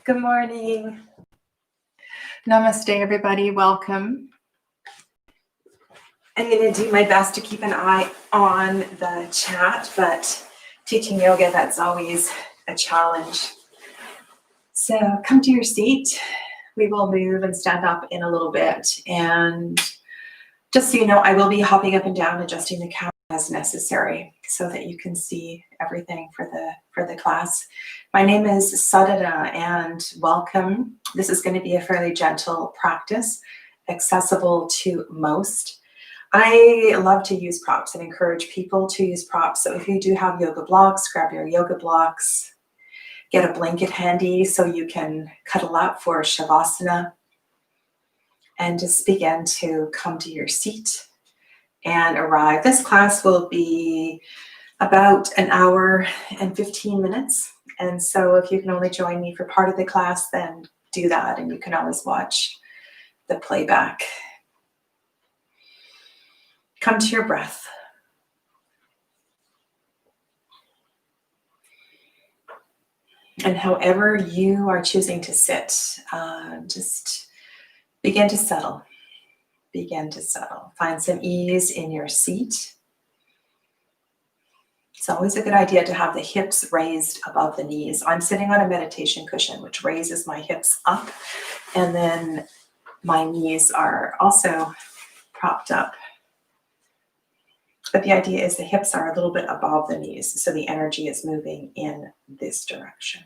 Good morning. Namaste, everybody. Welcome. I'm going to do my best to keep an eye on the chat, but teaching yoga, that's always a challenge. So come to your seat. We will move and stand up in a little bit. And just so you know, I will be hopping up and down, adjusting the camera as necessary so that you can see everything for the class. My name is Sadhana and welcome. This is going to be a fairly gentle practice, accessible to most. I love to use props and encourage people to use props. So if you do have yoga blocks, grab your yoga blocks, get a blanket handy so you can cuddle up for Shavasana, and just begin to come to your seat and arrive. This class will be about an hour and 15 minutes. And so if you can only join me for part of the class, then do that. And you can always watch the playback. Come to your breath. And however you are choosing to sit, just begin to settle. Begin to settle. Find some ease in your seat. It's always a good idea to have the hips raised above the knees. I'm sitting on a meditation cushion, which raises my hips up. And then my knees are also propped up. But the idea is the hips are a little bit above the knees, so the energy is moving in this direction,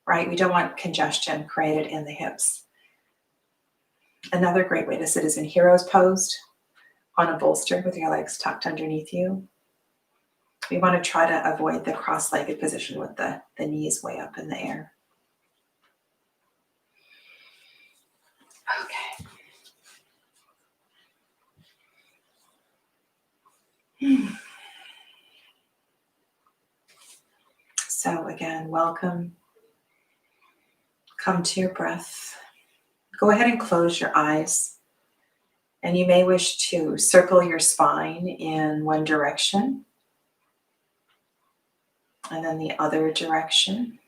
right? We don't want congestion created in the hips. Another great way to sit is in hero's pose on a bolster with your legs tucked underneath you. We want to try to avoid the cross-legged position with the knees way up in the air. Okay. So again, welcome. Come to your breath. Go ahead and close your eyes. And you may wish to circle your spine in one direction and then the other direction.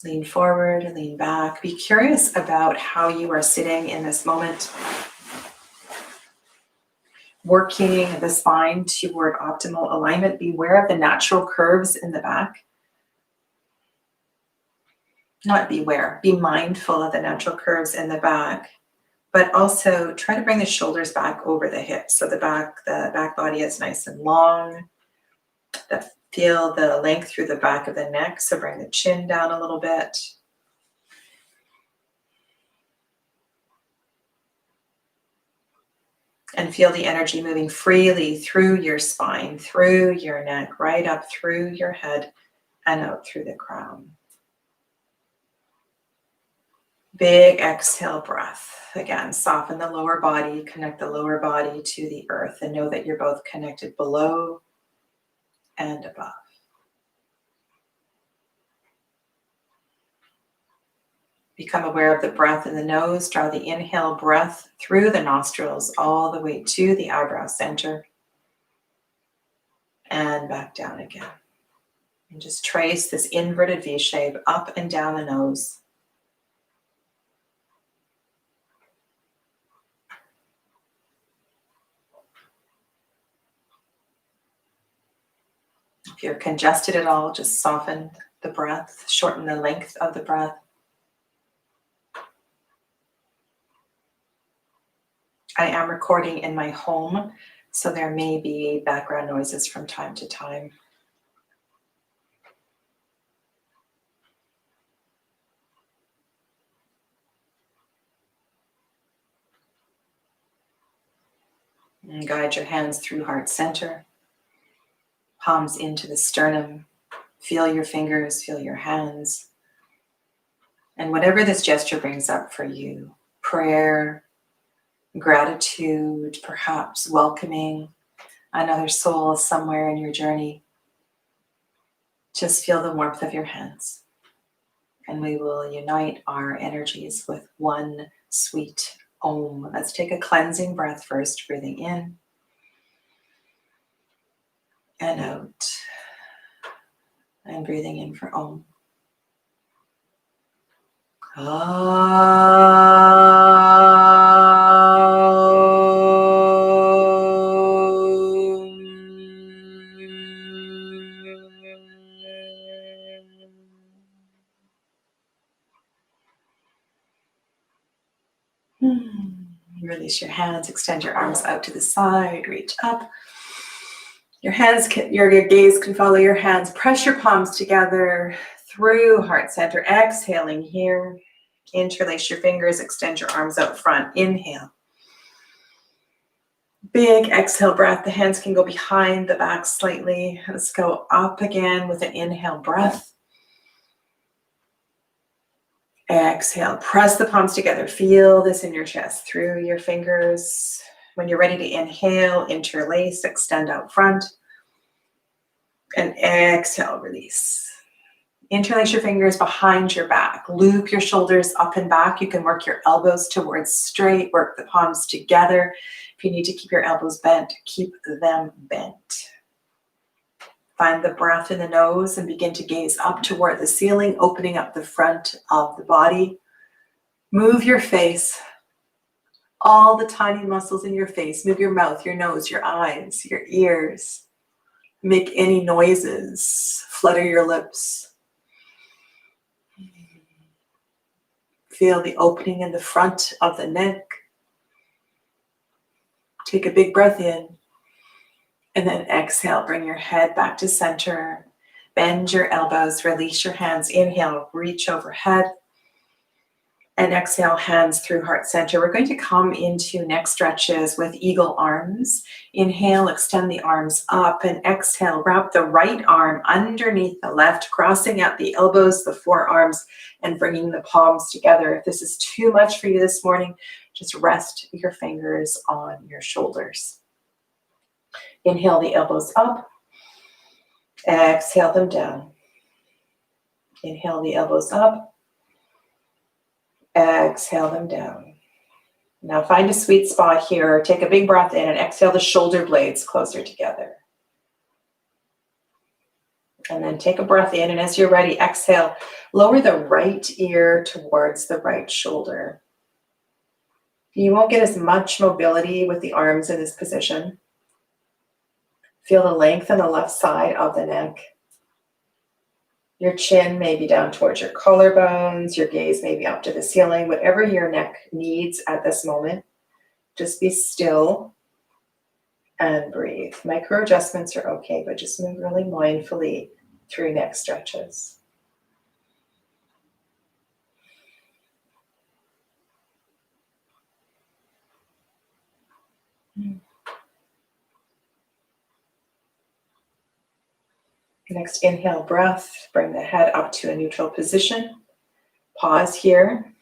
Lean forward and lean back. Be curious about how you are sitting in this moment. Working the spine toward optimal alignment. Beware of the natural curves in the back. Not beware, be mindful of the natural curves in the back, but also try to bring the shoulders back over the hips. So the back body is nice and long. Feel the length through the back of the neck. So bring the chin down a little bit. And feel the energy moving freely through your spine, through your neck, right up through your head and out through the crown. Big exhale breath. Again, soften the lower body, connect the lower body to the earth, and know that you're both connected below and above. Become aware of the breath in the nose. Draw the inhale breath through the nostrils all the way to the eyebrow center and back down again. And just trace this inverted V shape up and down the nose. If you're congested at all, just soften the breath, shorten the length of the breath. I am recording in my home, so there may be background noises from time to time. And guide your hands through heart center, palms into the sternum. Feel your fingers, feel your hands. And whatever this gesture brings up for you, prayer, gratitude, perhaps welcoming another soul somewhere in your journey, just feel the warmth of your hands. And we will unite our energies with one sweet Om. Let's take a cleansing breath first, breathing in and out. And breathing in for Om. Release your hands, extend your arms out to the side, reach up. Your gaze can follow your hands. Press your palms together through heart center. Exhaling here. Interlace your fingers, extend your arms out front. Inhale. Big exhale breath. The hands can go behind the back slightly. Let's go up again with an inhale breath. Exhale. Press the palms together. Feel this in your chest through your fingers. When you're ready to inhale, interlace, extend out front. And exhale, release. Interlace your fingers behind your back. Loop your shoulders up and back. You can work your elbows towards straight. Work the palms together. If you need to keep your elbows bent, keep them bent. Find the breath in the nose and begin to gaze up toward the ceiling, opening up the front of the body. Move your face. All the tiny muscles in your face. Move your mouth, your nose, your eyes, your ears. Make any noises. Flutter your lips. Feel the opening in the front of the neck. Take a big breath in. And then exhale, bring your head back to center. Bend your elbows, release your hands. Inhale, reach overhead. And exhale, hands through heart center. We're going to come into neck stretches with eagle arms. Inhale, extend the arms up, and exhale, wrap the right arm underneath the left, crossing out the elbows, the forearms, and bringing the palms together. If this is too much for you this morning, just rest your fingers on your shoulders. Inhale the elbows up, exhale them down. Inhale the elbows up, exhale them down. Now find a sweet spot here. Take a big breath in and exhale the shoulder blades closer together. And then take a breath in, and as you're ready, exhale. Lower the right ear towards the right shoulder. You won't get as much mobility with the arms in this position. Feel the length on the left side of the neck. Your chin may be down towards your collarbones. Your gaze may be up to the ceiling. Whatever your neck needs at this moment, just be still and breathe. Micro adjustments are okay, but just move really mindfully through neck stretches. Next, inhale breath. Bring the head up to a neutral position. Pause here.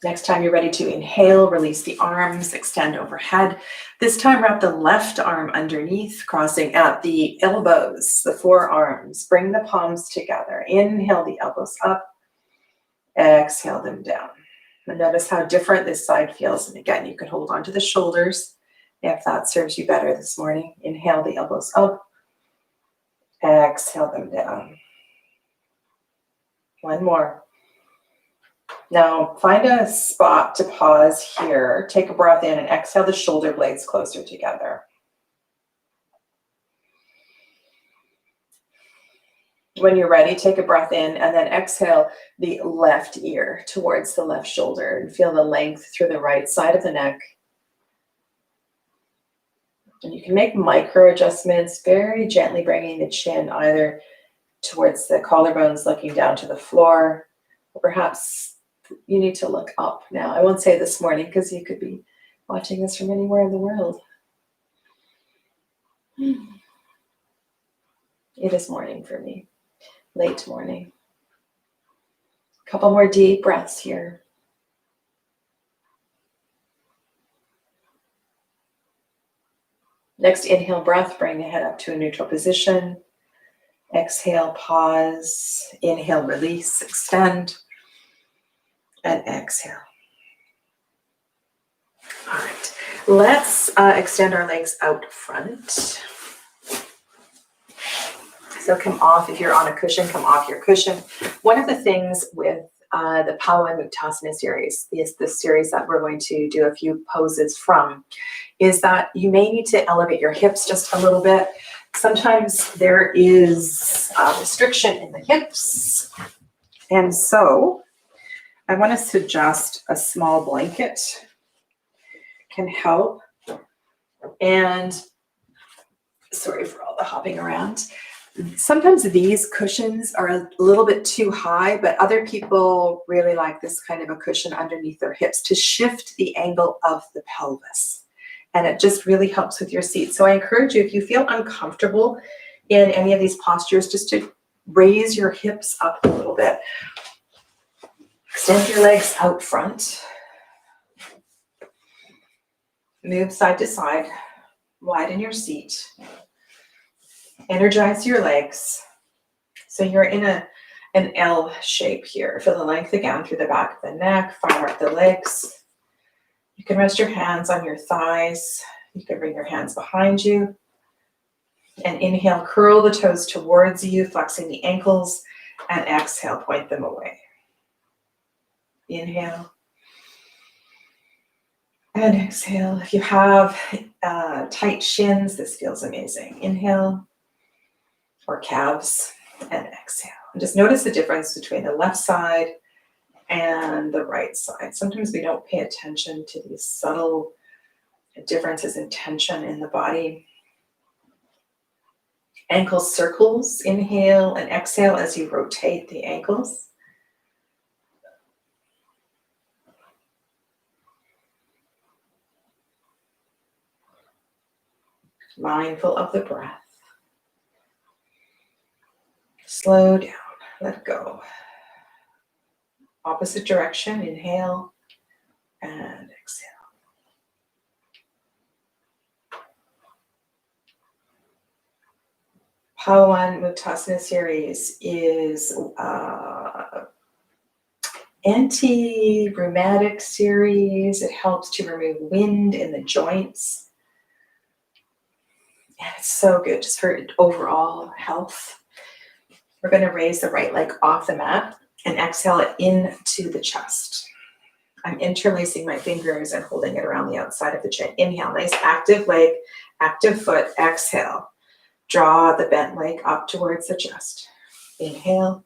Next time you're ready to inhale, release the arms, extend overhead. This time wrap the left arm underneath, crossing out the elbows, the forearms. Bring the palms together. Inhale the elbows up. Exhale them down. And notice how different this side feels. And again, you can hold on to the shoulders if that serves you better this morning. Inhale the elbows up. Exhale them down. One more. Now find a spot to pause here. Take a breath in and exhale the shoulder blades closer together. When you're ready, take a breath in and then exhale the left ear towards the left shoulder and feel the length through the right side of the neck. And you can make micro adjustments, very gently bringing the chin either towards the collarbones, looking down to the floor, or perhaps you need to look up now. I won't say this morning because you could be watching this from anywhere in the world. It is morning for me, late morning. A couple more deep breaths here. Next, inhale breath, bring the head up to a neutral position. Exhale, pause. Inhale, release, extend. And exhale. All right, let's extend our legs out front. So come off, if you're on a cushion, come off your cushion. One of the things with the Pawan Muktasana series, is the series that we're going to do a few poses from, is that you may need to elevate your hips just a little bit. Sometimes there is a restriction in the hips. And so I want to suggest a small blanket can help. And sorry for all the hopping around. Sometimes these cushions are a little bit too high, but other people really like this kind of a cushion underneath their hips to shift the angle of the pelvis. And it just really helps with your seat. So I encourage you, if you feel uncomfortable in any of these postures, just to raise your hips up a little bit. Extend your legs out front. Move side to side. Widen your seat. Energize your legs. So you're in an L shape here. Feel the length again through the back of the neck. Fire up the legs. You can rest your hands on your thighs. You can bring your hands behind you. And inhale, curl the toes towards you, flexing the ankles. And exhale, point them away. Inhale. And exhale. If you have tight shins, this feels amazing. Inhale. Or calves, and exhale. And just notice the difference between the left side and the right side. Sometimes we don't pay attention to these subtle differences in tension in the body. Ankle circles, inhale and exhale as you rotate the ankles. Mindful of the breath. Slow down, let go. Opposite direction, inhale and exhale. Pawan Muktasana series is anti-rheumatic series. It helps to remove wind in the joints. And it's so good just for overall health. We're going to raise the right leg off the mat and exhale it into the chest. I'm interlacing my fingers and holding it around the outside of the chin. Inhale, nice active leg, active foot. Exhale, draw the bent leg up towards the chest. Inhale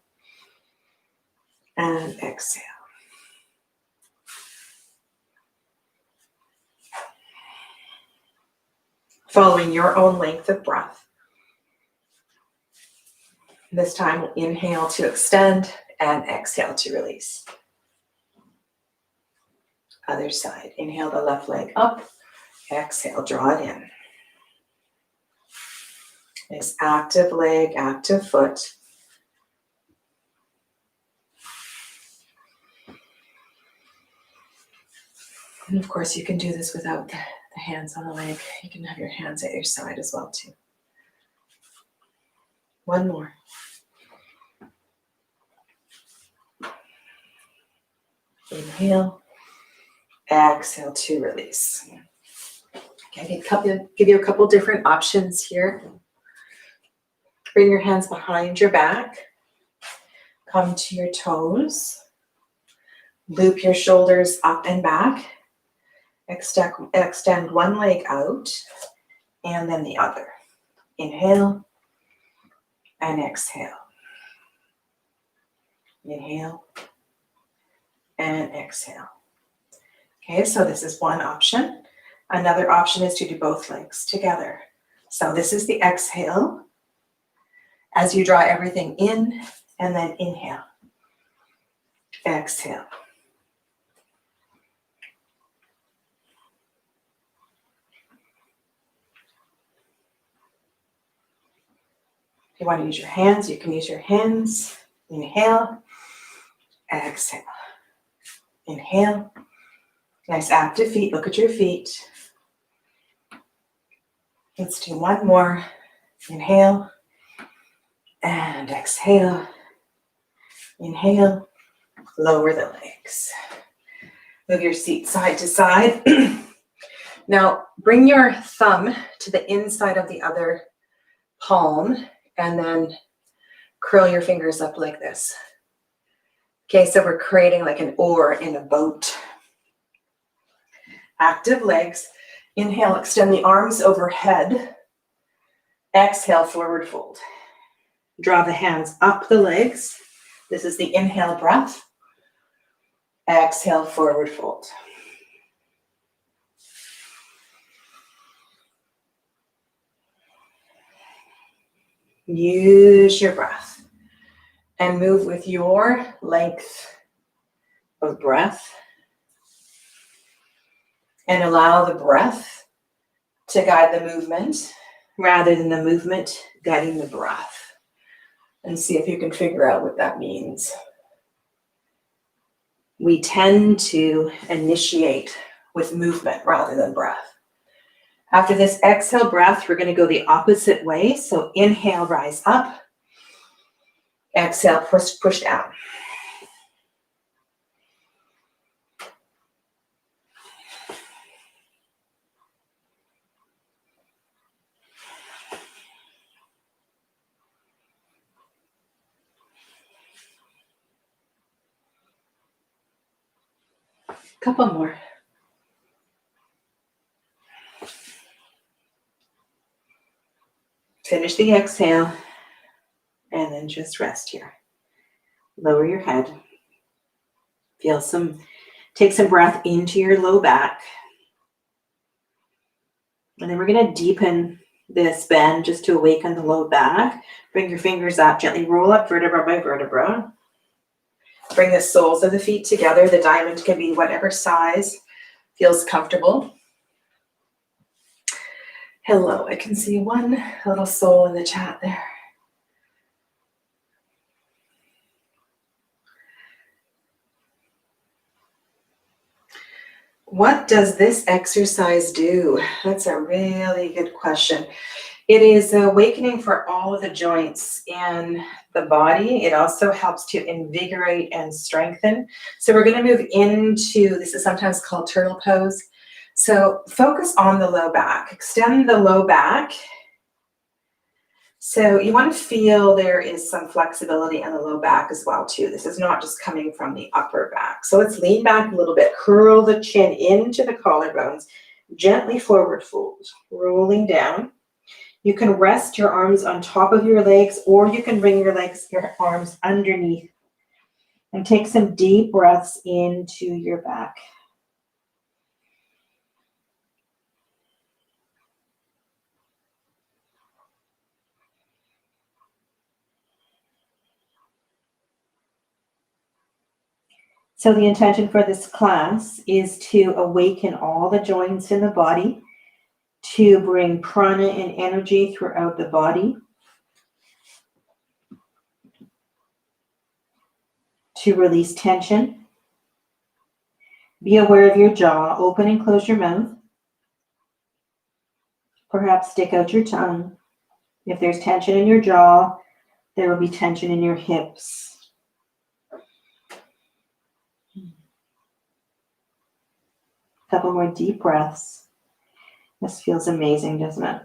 and exhale. Following your own length of breath. This time, we'll inhale to extend and exhale to release. Other side. Inhale the left leg up. Exhale, draw it in. Nice active leg, active foot. And of course, you can do this without the hands on the leg. You can have your hands at your side as well, too. One more. Inhale, exhale to release. Okay, give you a couple different options here. Bring your hands behind your back. Come to your toes. Loop your shoulders up and back. Extend one leg out and then the other. Inhale and exhale. Inhale and exhale. Okay, so this is one option. Another option is to do both legs together. So this is the exhale as you draw everything in and then inhale. Exhale. If you want to use your hands, you can use your hands. Inhale, exhale. Inhale. Nice active feet. Look at your feet. Let's do one more. Inhale and exhale. Inhale. Lower the legs. Move your seat side to side. Now bring your thumb to the inside of the other palm and then Curl your fingers up like this. Okay, so we're creating like an oar in a boat. Active legs. Inhale, extend the arms overhead. Exhale, forward fold. Draw the hands up the legs. This is the inhale breath. Exhale, forward fold. Use your breath and move with your length of breath. And allow the breath to guide the movement rather than the movement guiding the breath. And see if you can figure out what that means. We tend to initiate with movement rather than breath. After this exhale breath, we're going to go the opposite way. So inhale, rise up. Exhale, push down. Couple more. Finish the exhale and then just rest here. Lower your head. Take some breath into your low back. And then we're going to deepen this bend just to awaken the low back. Bring your fingers up, gently roll up vertebra by vertebra. Bring the soles of the feet together. The diamond can be whatever size feels comfortable. Hello, I can see one little soul in the chat there. What does this exercise do? That's a really good question. It is awakening for all of the joints in the body. It also helps to invigorate and strengthen. So we're going to move into, this is sometimes called turtle pose. So focus on the low back. Extend the low back. So you want to feel there is some flexibility in the low back as well too. This is not just coming from the upper back. So let's lean back a little bit. Curl the chin into the collarbones. Gently forward fold. Rolling down. You can rest your arms on top of your legs, or you can bring your arms underneath. And take some deep breaths into your back. So the intention for this class is to awaken all the joints in the body, to bring prana and energy throughout the body, to release tension. Be aware of your jaw. Open and close your mouth. Perhaps stick out your tongue. If there's tension in your jaw, there will be tension in your hips. Couple more deep breaths. This feels amazing, doesn't it?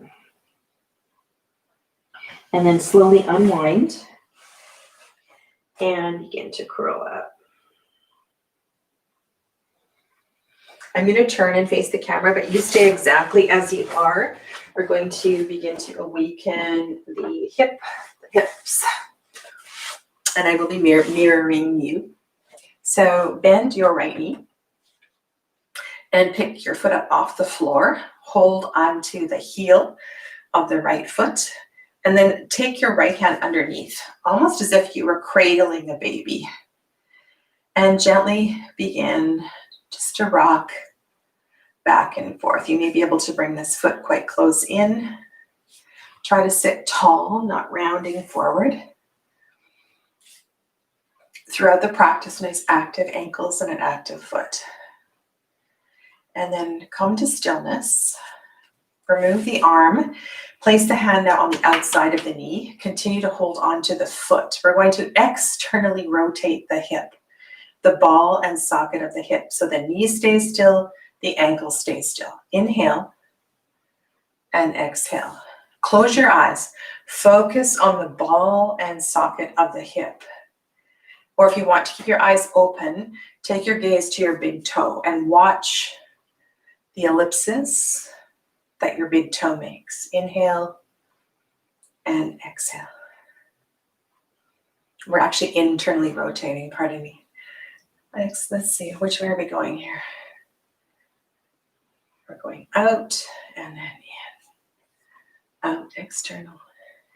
And then slowly unwind and begin to curl up. I'm going to turn and face the camera, but you stay exactly as you are. We're going to begin to awaken the hips. And I will be mirroring you. So bend your right knee. And pick your foot up off the floor. Hold onto the heel of the right foot. And then take your right hand underneath, almost as if you were cradling a baby. And gently begin just to rock back and forth. You may be able to bring this foot quite close in. Try to sit tall, not rounding forward. Throughout the practice, nice active ankles and an active foot. And then come to stillness. Remove the arm. Place the hand now on the outside of the knee. Continue to hold on to the foot. We're going to externally rotate the hip, the ball and socket of the hip. So the knee stays still, the ankle stays still. Inhale and exhale. Close your eyes. Focus on the ball and socket of the hip. Or if you want to keep your eyes open, take your gaze to your big toe and watch the ellipses that your big toe makes. Inhale and exhale. We're actually internally rotating, pardon me. Let's see, which way are we going here? We're going out and then in. Out, external,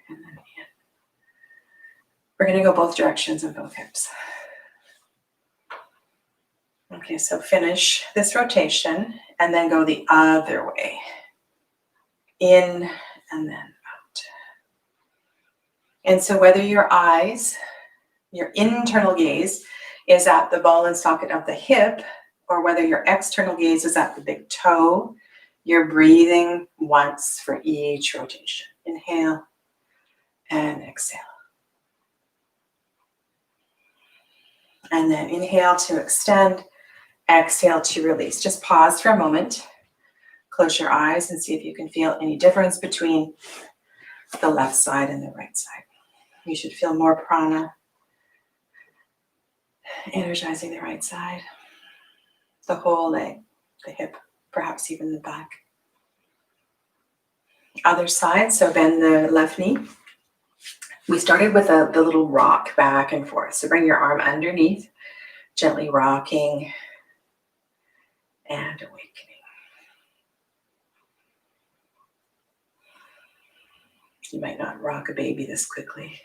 and then in. We're going to go both directions of both hips. Okay, so finish this rotation and then go the other way. In and then out. And so whether your eyes, your internal gaze is at the ball and socket of the hip, or whether your external gaze is at the big toe, you're breathing once for each rotation. Inhale and exhale. And then inhale to extend, exhale to release. Just pause for a moment. Close your eyes and see if you can feel any difference between the left side and the right side. You should feel more prana energizing the right side, the whole leg, the hip, perhaps even the back. Other side, so bend the left knee. We started with the little rock back and forth. So bring your arm underneath, gently rocking and awakening. You might not rock a baby this quickly.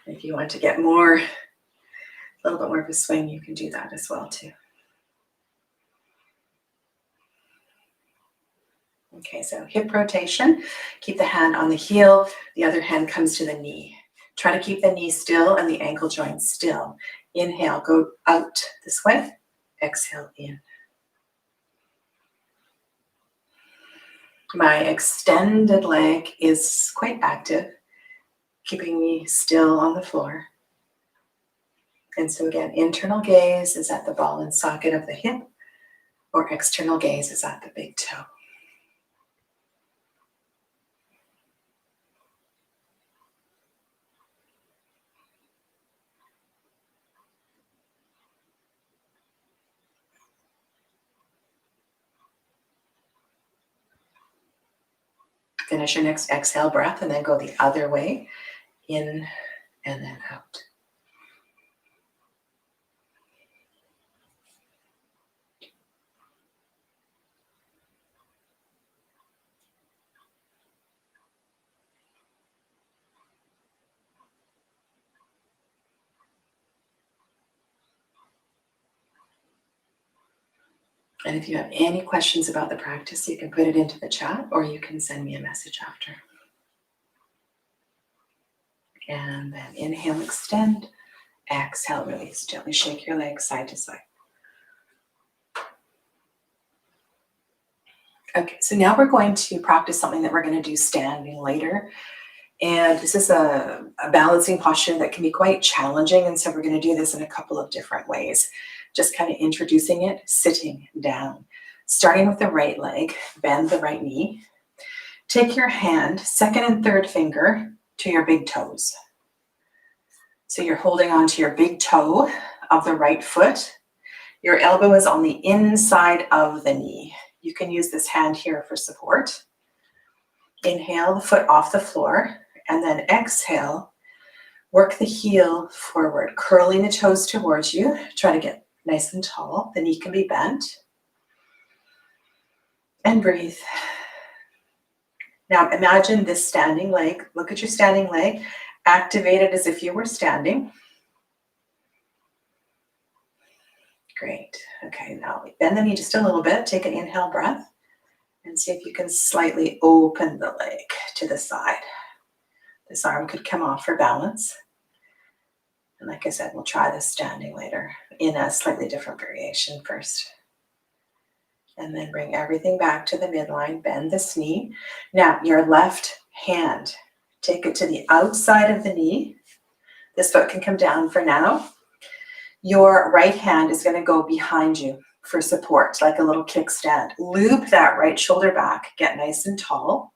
If you want to get more, a little bit more of a swing, you can do that as well too. Okay, so hip rotation. Keep the hand on the heel. The other hand comes to the knee. Try to keep the knee still and the ankle joint still. Inhale, go out this way. Exhale, in. My extended leg is quite active, keeping me still on the floor. And so again, internal gaze is at the ball and socket of the hip, or external gaze is at the big toe. Finish your next exhale breath and then go the other way, in and then out. And if you have any questions about the practice, you can put it into the chat or you can send me a message after. And then inhale, extend, exhale, release. Gently shake your legs side to side. Okay, so now we're going to practice something that we're going to do standing later. And this is a balancing posture that can be quite challenging. And so we're going to do this in a couple of different ways. Just kind of introducing it, sitting down. Starting with the right leg, bend the right knee. Take your hand, second and third finger, to your big toes. So you're holding on to your big toe of the right foot. Your elbow is on the inside of the knee. You can use this hand here for support. Inhale the foot off the floor, and then exhale. Work the heel forward, curling the toes towards you. Try to get nice and tall. The knee can be bent. And breathe. Now imagine this standing leg. Look at your standing leg. Activate it as if you were standing. Great. Okay, now bend the knee just a little bit. Take an inhale breath. And see if you can slightly open the leg to the side. This arm could come off for balance. And like I said, we'll try this standing later in a slightly different variation first. And then bring everything back to the midline, bend this knee. Now, your left hand, take it to the outside of the knee. This foot can come down for now. Your right hand is going to go behind you for support, like a little kickstand. Loop that right shoulder back, get nice and tall.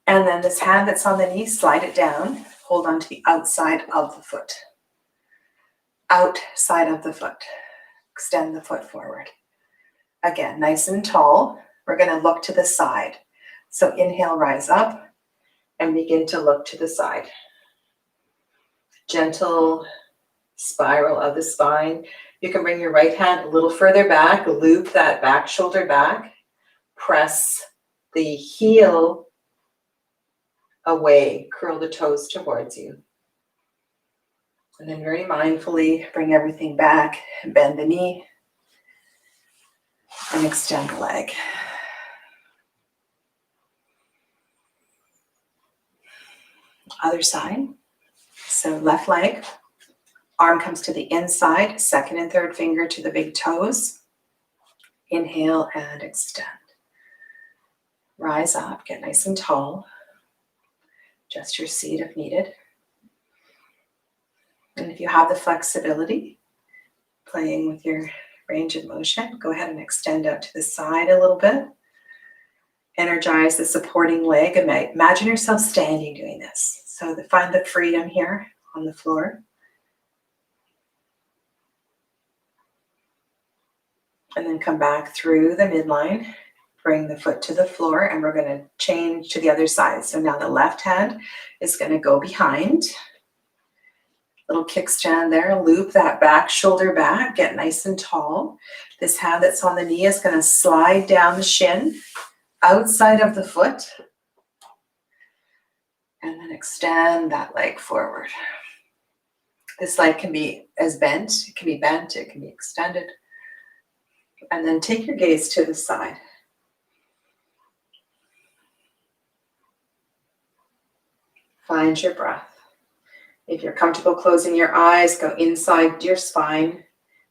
And then this hand that's on the knee, slide it down. Hold on to the outside of the foot. Outside of the foot. Extend the foot forward. Again, nice and tall. We're going to look to the side. So inhale, rise up and begin to look to the side. Gentle spiral of the spine. You can bring your right hand a little further back, loop that back shoulder back, press the heel away, curl the toes towards you. And then very mindfully bring everything back, bend the knee, and extend the leg. Other side. So left leg, arm comes to the inside, second and third finger to the big toes. Inhale and extend. Rise up, get nice and tall. Adjust your seat if needed. And if you have the flexibility, playing with your range of motion, go ahead and extend out to the side a little bit. Energize the supporting leg. Imagine yourself standing doing this. So find the freedom here on the floor. And then come back through the midline. Bring the foot to the floor, and we're going to change to the other side. So now the left hand is going to go behind. Little kickstand there. Loop that back shoulder back. Get nice and tall. This hand that's on the knee is going to slide down the shin outside of the foot. And then extend that leg forward. This leg can be bent, it can be extended. And then take your gaze to the side. Find your breath. If you're comfortable closing your eyes, go inside your spine.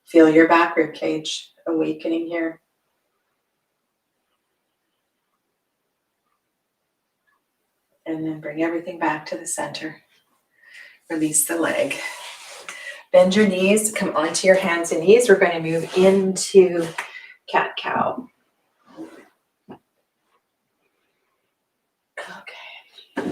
Feel your back rib cage awakening here. And then bring everything back to the center. Release the leg. Bend your knees, come onto your hands and knees. We're going to move into cat-cow. Okay.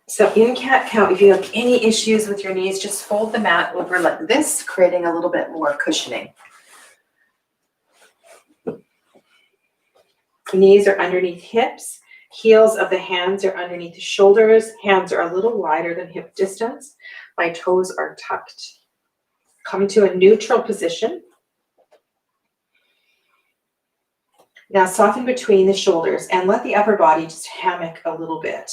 So in cat-cow, if you have any issues with your knees, just fold the mat over like this, creating a little bit more cushioning. Knees are underneath hips. Heels of the hands are underneath the shoulders. Hands are a little wider than hip distance. My toes are tucked. Come to a neutral position. Now soften between the shoulders and let the upper body just hammock a little bit.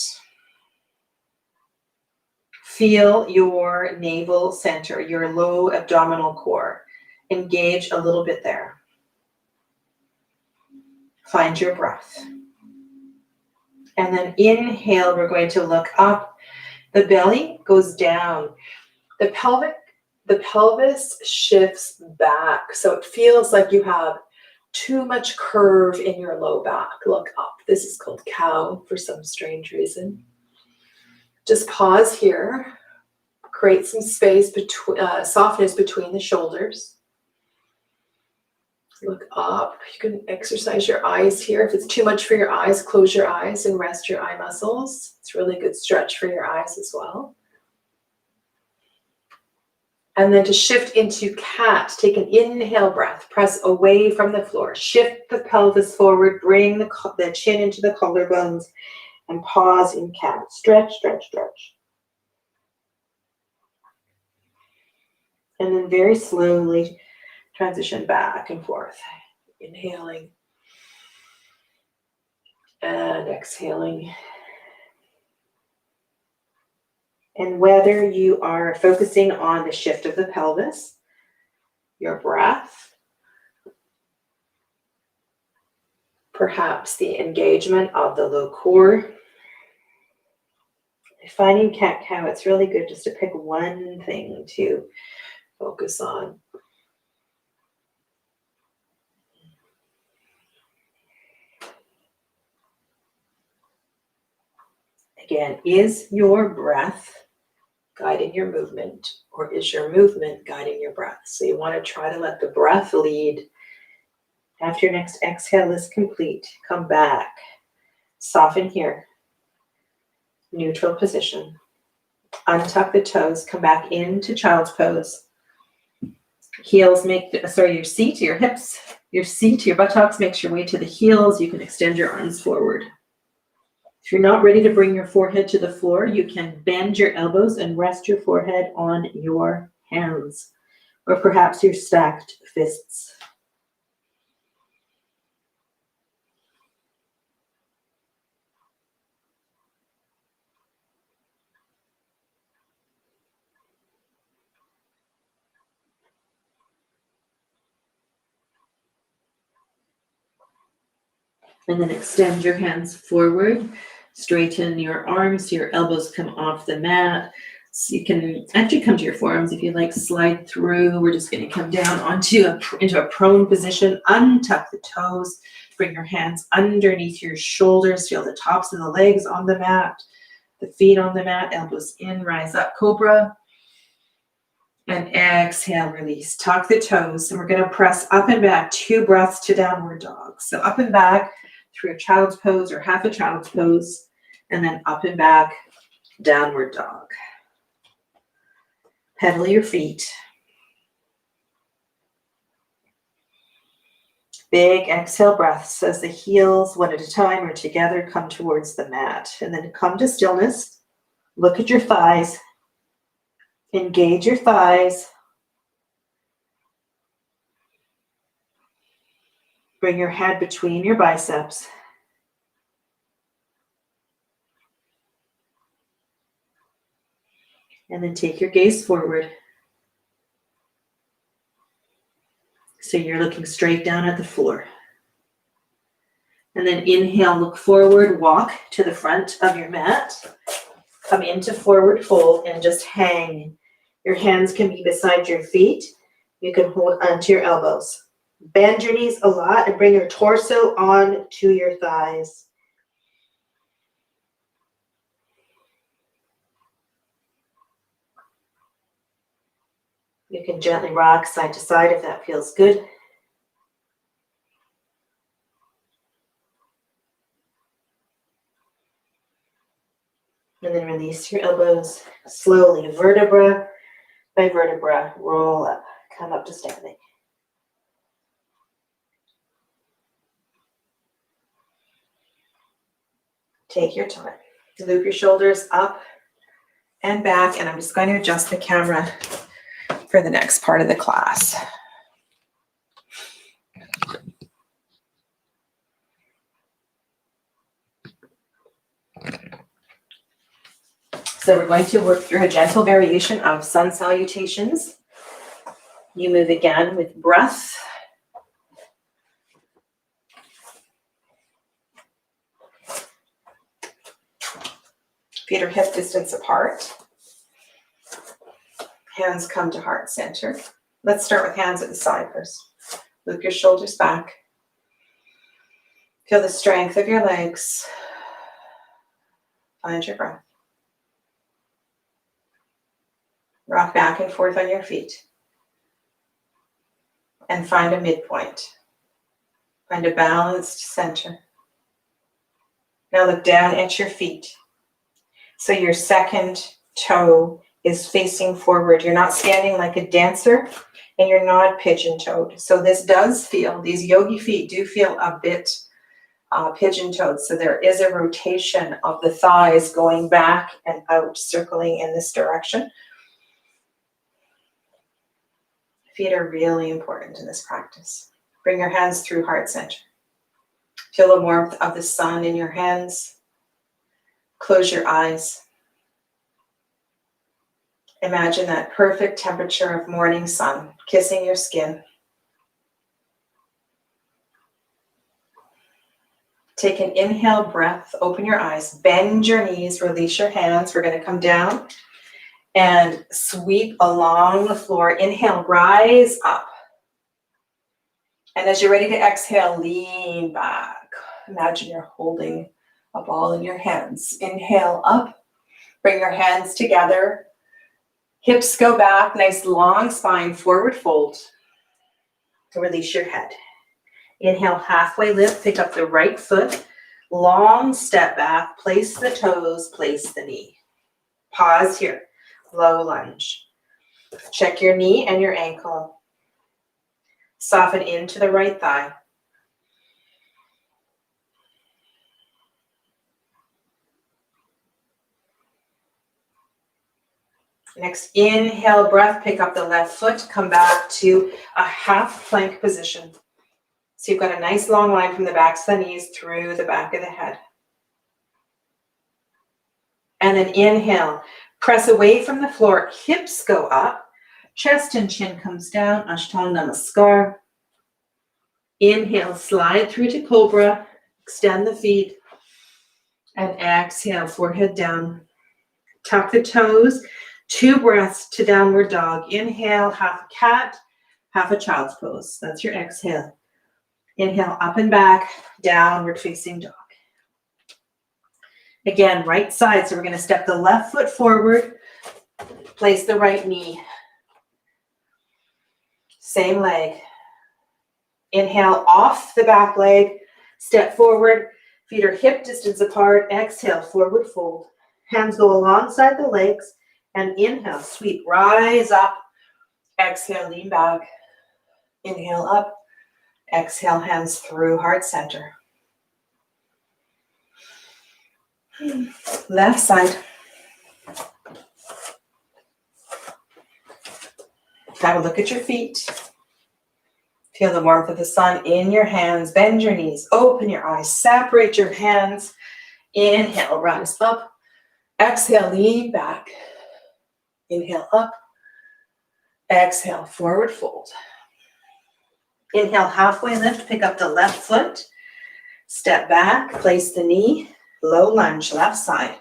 Feel your navel center, your low abdominal core. Engage a little bit there. Find your breath. And then inhale, we're going to look up. The belly goes down. The pelvis shifts back. So it feels like you have too much curve in your low back. Look up. This is called cow for some strange reason. Just pause here. Create some space, softness between the shoulders. Look up. You can exercise your eyes here. If it's too much for your eyes, close your eyes and rest your eye muscles. It's a really good stretch for your eyes as well. And then to shift into cat, take an inhale breath. Press away from the floor. Shift the pelvis forward. Bring the chin into the collarbones and pause in cat. Stretch, stretch, stretch. And then very slowly transition back and forth. Inhaling and exhaling. And whether you are focusing on the shift of the pelvis, your breath, perhaps the engagement of the low core, finding cat-cow, it's really good just to pick one thing to focus on. Again, is your breath guiding your movement, or is your movement guiding your breath? So you want to try to let the breath lead. After your next exhale is complete, come back. Soften here. Neutral position. Untuck the toes, come back into child's pose. Heels your seat, your hips, your seat, your buttocks makes your way to the heels. You can extend your arms forward. If you're not ready to bring your forehead to the floor, you can bend your elbows and rest your forehead on your hands, or perhaps your stacked fists. And then extend your hands forward. Straighten your arms so your elbows come off the mat. So you can actually come to your forearms if you like, slide through. We're just going to come down into a prone position. Untuck the toes. Bring your hands underneath your shoulders. Feel the tops of the legs on the mat. The feet on the mat. Elbows in. Rise up, cobra. And exhale, release. Tuck the toes. And we're going to press up and back. 2 breaths to downward dog. So up and back through a child's pose or half a child's pose. And then up and back, downward dog. Pedal your feet. Big exhale breaths as the heels, one at a time or together, come towards the mat. And then come to stillness. Look at your thighs. Engage your thighs. Bring your head between your biceps. And then take your gaze forward. So you're looking straight down at the floor. And then inhale, look forward, walk to the front of your mat. Come into forward fold and just hang. Your hands can be beside your feet. You can hold onto your elbows. Bend your knees a lot and bring your torso on to your thighs. You can gently rock side to side if that feels good. And then release your elbows slowly, vertebra by vertebra. Roll up, come up to standing. Take your time. Loop your shoulders up and back, and I'm just going to adjust the camera for the next part of the class. So we're going to work through a gentle variation of sun salutations. You move again with breath. Feet are hip distance apart. Hands come to heart center. Let's start with hands at the side first. Loop your shoulders back. Feel the strength of your legs. Find your breath. Rock back and forth on your feet. And find a midpoint. Find a balanced center. Now look down at your feet. So your second toe is facing forward. You're not standing like a dancer and you're not pigeon-toed. So this does feel, these yogi feet do feel a bit pigeon-toed. So there is a rotation of the thighs going back and out, circling in this direction. Feet are really important in this practice. Bring your hands through heart center. Feel the warmth of the sun in your hands. Close your eyes. Imagine that perfect temperature of morning sun kissing your skin. Take an inhale breath, open your eyes, bend your knees, release your hands. We're going to come down and sweep along the floor. Inhale, rise up. And as you're ready to exhale, lean back. Imagine you're holding a ball in your hands. Inhale up, bring your hands together. Hips go back, nice long spine, forward fold. Release your head. Inhale, halfway lift, pick up the right foot. Long step back, place the toes, place the knee. Pause here, low lunge. Check your knee and your ankle. Soften into the right thigh. Next, inhale, breath, pick up the left foot, come back to a half plank position. So you've got a nice long line from the backs of the knees through the back of the head. And then inhale, press away from the floor, hips go up, chest and chin comes down, Ashtanga Namaskar. Inhale, slide through to Cobra, extend the feet, and exhale, forehead down. Tuck the toes, 2 breaths to downward dog. Inhale, half a cat, half a child's pose. That's your exhale. Inhale, up and back, downward facing dog. Again, right side, so we're going to step the left foot forward, place the right knee. Same leg. Inhale, off the back leg, step forward, feet are hip distance apart, exhale, forward fold. Hands go alongside the legs, and inhale, sweep, rise up, exhale, lean back, inhale up, exhale, hands through heart center. Left side. Have a look at your feet. Feel the warmth of the sun in your hands. Bend your knees, open your eyes, separate your hands. Inhale, rise up. Exhale, lean back. Inhale up. Exhale, forward fold. Inhale, halfway lift, pick up the left foot. Step back, place the knee. Low lunge, left side.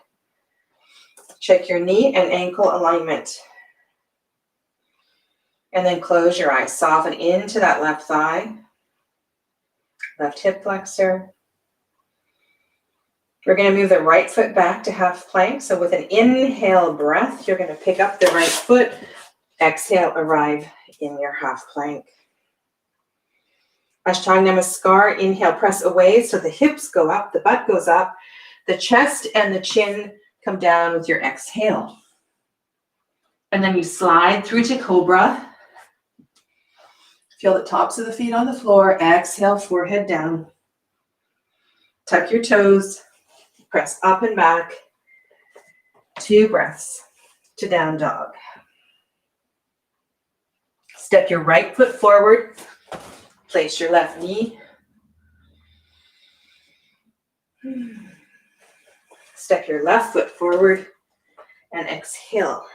Check your knee and ankle alignment. And then close your eyes. Soften into that left thigh. Left hip flexor. We're going to move the right foot back to half plank. So with an inhale breath, you're going to pick up the right foot. Exhale, arrive in your half plank. Ashtanga Namaskar. Inhale, press away so the hips go up, the butt goes up, the chest and the chin come down with your exhale. And then you slide through to Cobra. Feel the tops of the feet on the floor. Exhale, forehead down. Tuck your toes. Press up and back. 2 breaths to down dog. Step your right foot forward. Place your left knee. Step your left foot forward and exhale.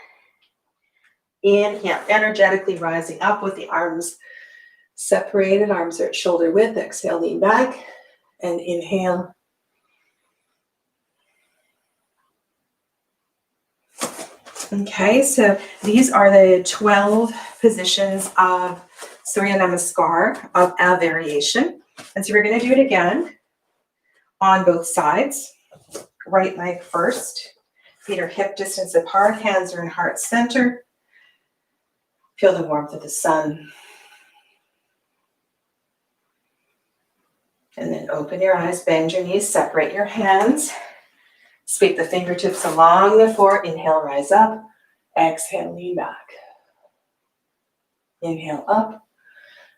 Inhale, energetically rising up with the arms separated. Arms are at shoulder width. Exhale, lean back and inhale. Okay, so these are the 12 positions of Surya Namaskar of a variation. And so we're going to do it again on both sides. Right leg first. Feet are hip distance apart. Hands are in heart center. Feel the warmth of the sun. And then open your eyes, bend your knees, separate your hands. Sweep the fingertips along the floor. Inhale, rise up. Exhale, lean back. Inhale up.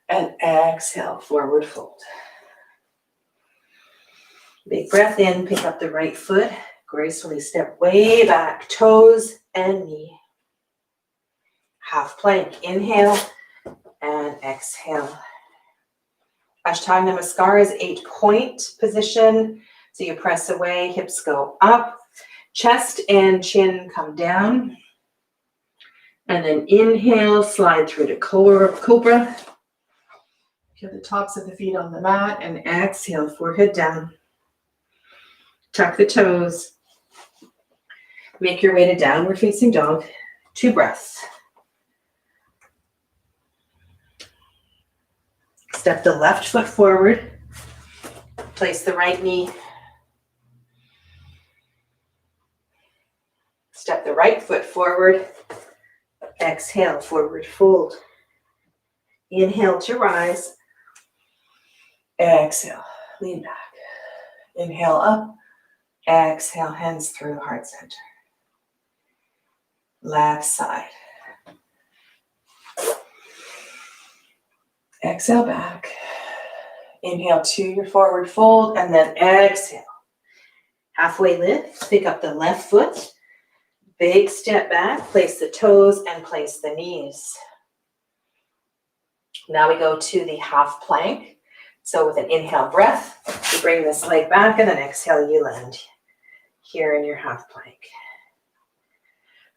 And exhale, forward fold. Big breath in, pick up the right foot. Gracefully step way back, toes and knee. Half plank, inhale and exhale. Ashtanga Namaskar is 8-point position. So you press away, hips go up, chest and chin come down. And then inhale, slide through to Cobra. Feel the tops of the feet on the mat and exhale, forehead down. Tuck the toes. Make your way to downward facing dog. 2 breaths. Step the left foot forward. Place the right knee. Step the right foot forward. Exhale, forward fold. Inhale to rise. Exhale, lean back. Inhale up. Exhale, hands through heart center. Left side. Exhale back. Inhale to your forward fold and then exhale. Halfway lift, pick up the left foot. Big step back, place the toes and place the knees. Now we go to the half plank. So with an inhale breath, you bring this leg back and then exhale, you land here in your half plank.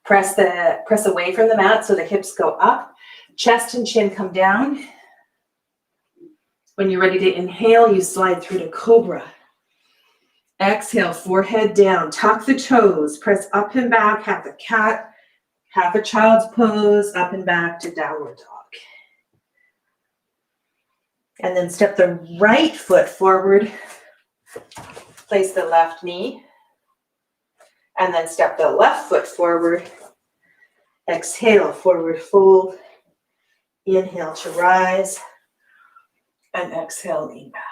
Press away from the mat so the hips go up. Chest and chin come down. When you're ready to inhale, you slide through to cobra. Exhale, forehead down, tuck the toes, press up and back, half a cat, half a child's pose, up and back to downward dog. And then step the right foot forward, place the left knee, and then step the left foot forward. Exhale, forward fold. Inhale to rise, and exhale, lean back.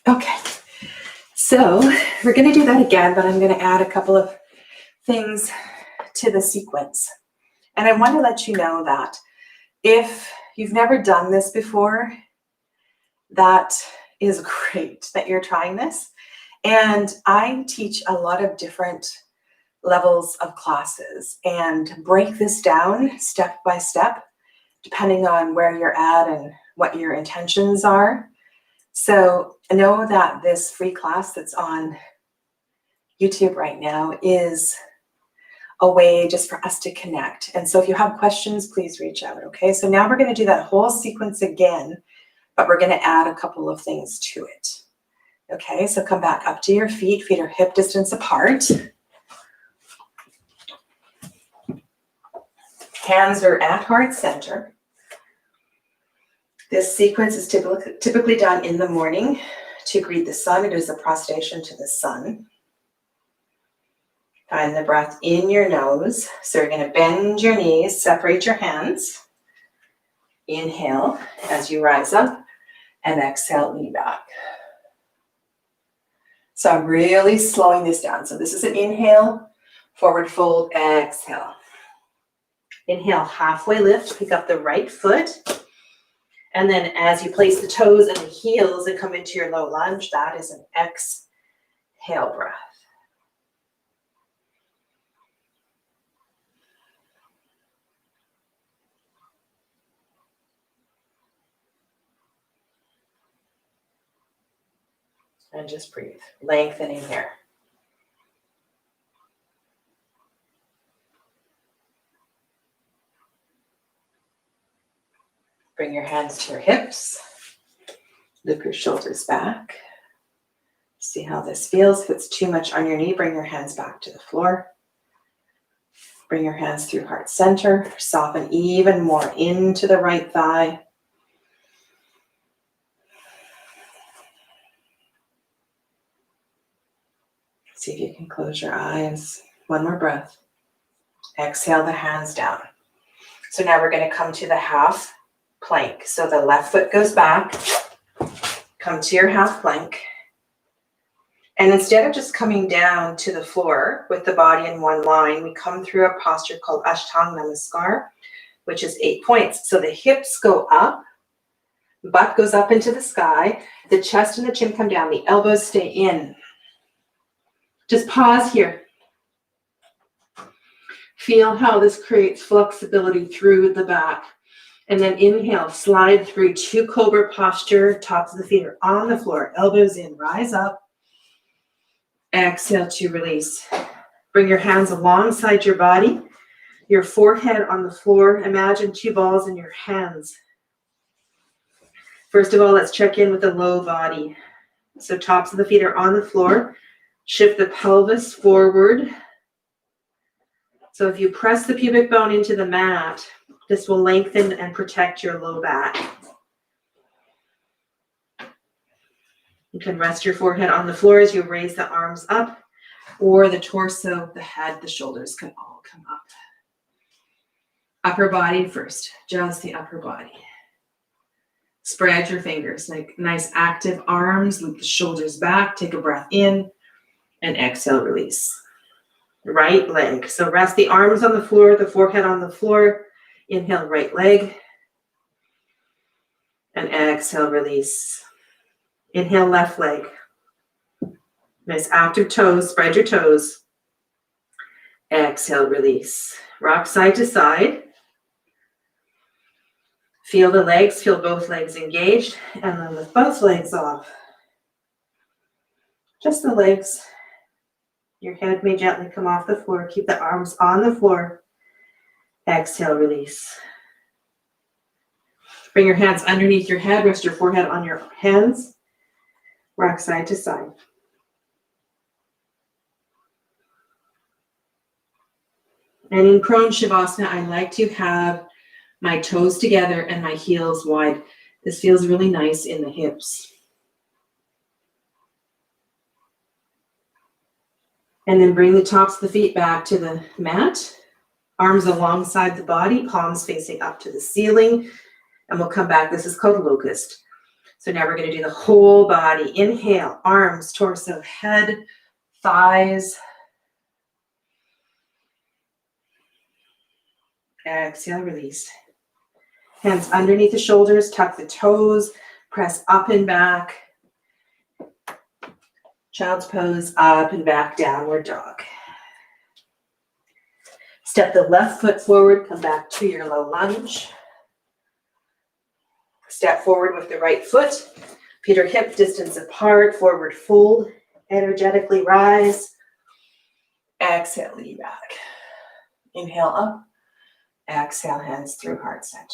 Okay, so we're going to do that again, but I'm going to add a couple of things to the sequence. And I want to let you know that if you've never done this before, that is great that you're trying this. And I teach a lot of different levels of classes and break this down step by step, depending on where you're at and what your intentions are. So know that this free class that's on YouTube right now is a way just for us to connect. And so if you have questions, please reach out, okay? So now we're going to do that whole sequence again, but we're going to add a couple of things to it. Okay, so come back up to your feet. Feet are hip distance apart. Hands are at heart center. This sequence is typically done in the morning to greet the sun. It is a prostration to the sun. Find the breath in your nose. So you're going to bend your knees, separate your hands. Inhale as you rise up, and exhale, lean back. So I'm really slowing this down. So this is an inhale, forward fold, exhale. Inhale, halfway lift, pick up the right foot. And then as you place the toes and the heels and come into your low lunge, that is an exhale breath. And just breathe, lengthening here. Bring your hands to your hips. Loop your shoulders back. See how this feels. If it's too much on your knee, bring your hands back to the floor. Bring your hands through heart center. Soften even more into the right thigh. See if you can close your eyes. One more breath. Exhale the hands down. So now we're going to come to the half plank. So the left foot goes back. Come to your half plank. And instead of just coming down to the floor with the body in one line, we come through a posture called Ashtanga Namaskar, which is 8 points. So the hips go up, butt goes up into the sky, the chest and the chin come down, the elbows stay in. Just pause here. Feel how this creates flexibility through the back. And then inhale, slide through to cobra posture. Tops of the feet are on the floor, elbows in, rise up. Exhale to release. Bring your hands alongside your body, your forehead on the floor. Imagine 2 balls in your hands. First of all, let's check in with the low body. So tops of the feet are on the floor. Shift the pelvis forward. So if you press the pubic bone into the mat, this will lengthen and protect your low back. You can rest your forehead on the floor as you raise the arms up. or the torso, the head, the shoulders can all come up. Upper body first, just the upper body. Spread your fingers, like nice active arms, loop the shoulders back, take a breath in, and exhale, release. Right leg. So rest the arms on the floor, the forehead on the floor. Inhale, right leg. And exhale, release. Inhale, left leg. Nice active toes, spread your toes. Exhale, release. Rock side to side. Feel the legs, feel both legs engaged, and then lift both legs off. Just the legs. Your head may gently come off the floor. Keep the arms on the floor. Exhale, release. Bring your hands underneath your head. Rest your forehead on your hands. Rock side to side. And in prone Shavasana, I like to have my toes together and my heels wide. This feels really nice in the hips. And then bring the tops of the feet back to the mat. Arms alongside the body, palms facing up to the ceiling. And we'll come back. This is called locust. So now we're going to do the whole body. Inhale, arms, torso, head, thighs. Exhale, release. Hands underneath the shoulders, tuck the toes, press up and back. Child's pose, up and back, downward dog. Step the left foot forward, come back to your low lunge. Step forward with the right foot. Feet are hip distance apart, forward fold. Energetically rise. Exhale, lean back. Inhale up. Exhale, hands through heart center.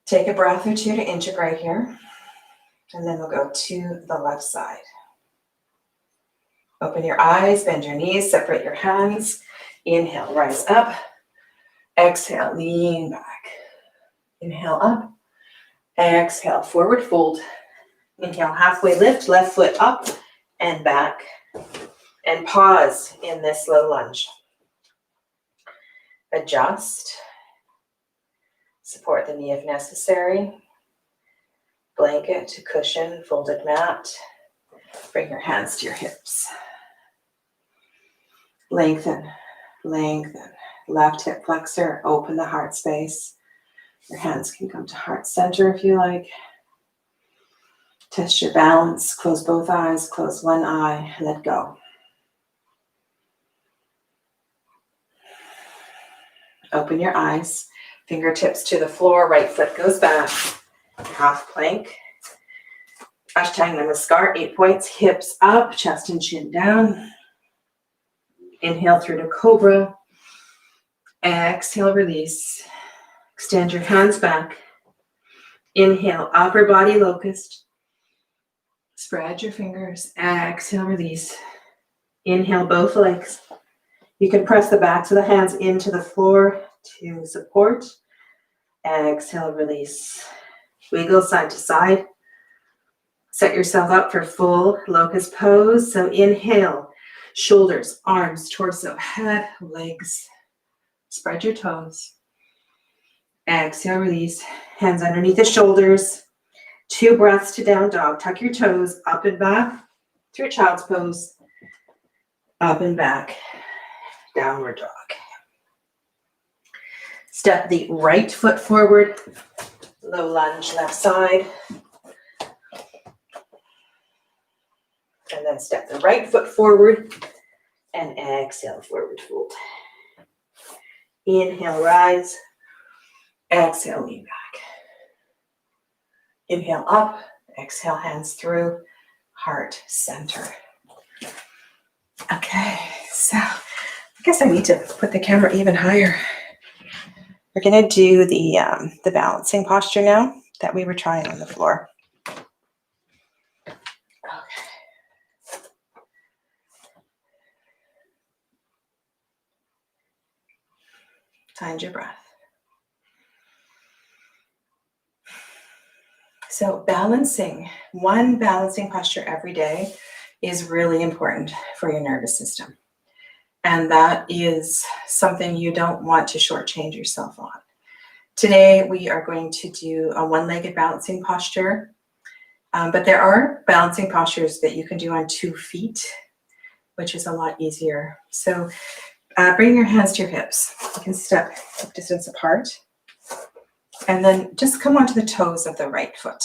Take a breath or two to integrate here. And then we'll go to the left side. Open your eyes, bend your knees, separate your hands. Inhale, rise up. Exhale, lean back. Inhale up. Exhale, forward fold. Inhale, halfway lift, left foot up and back. And pause in this low lunge. Adjust. Support the knee if necessary. Blanket to cushion, folded mat. Bring your hands to your hips. Lengthen, lengthen. Left hip flexor, open the heart space. Your hands can come to heart center if you like. Test your balance, close both eyes, close one eye, let go. Open your eyes, fingertips to the floor, right foot goes back. Half plank. Ashtanga Namaskar, 8 points, hips up, chest and chin down. Inhale through to cobra. Exhale, release. Extend your hands back. Inhale, upper body locust. Spread your fingers. Exhale, release. Inhale, both legs. You can press the backs of the hands into the floor to support. Exhale, release. Wiggle side to side. Set yourself up for full locust pose. So inhale, shoulders, arms, torso, head, legs. Spread your toes. Exhale, release. Hands underneath the shoulders. 2 breaths to down dog. Tuck your toes up and back through child's pose. Up and back. Downward dog. Step the right foot forward. Low lunge, left side. And then step the right foot forward and exhale, forward fold. Inhale, rise. Exhale, lean back. Inhale up. Exhale, hands through. Heart center. Okay, so I guess I need to put the camera even higher. We're going to do the balancing posture now that we were trying on the floor. Find your breath. So balancing, one balancing posture every day is really important for your nervous system. And that is something you don't want to shortchange yourself on. Today, we are going to do a one-legged balancing posture, but there are balancing postures that you can do on 2 feet, which is a lot easier. So bring your hands to your hips. You can step a distance apart, and then just come onto the toes of the right foot,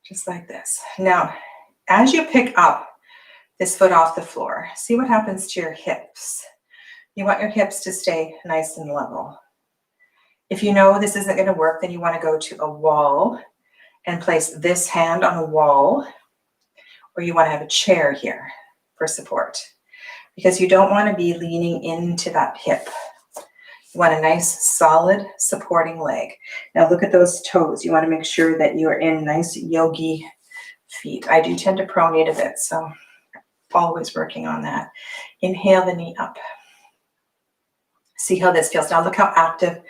just like this. Now, as you pick up this foot off the floor, see what happens to your hips. You want your hips to stay nice and level. If you know this isn't going to work, then you want to go to a wall and place this hand on a wall, or you want to have a chair here for support, because you don't want to be leaning into that hip. You want a nice, solid, supporting leg. Now look at those toes. You want to make sure that you're in nice yogi feet. I do tend to pronate a bit, so always working on that. Inhale the knee up. See how this feels. Now look how active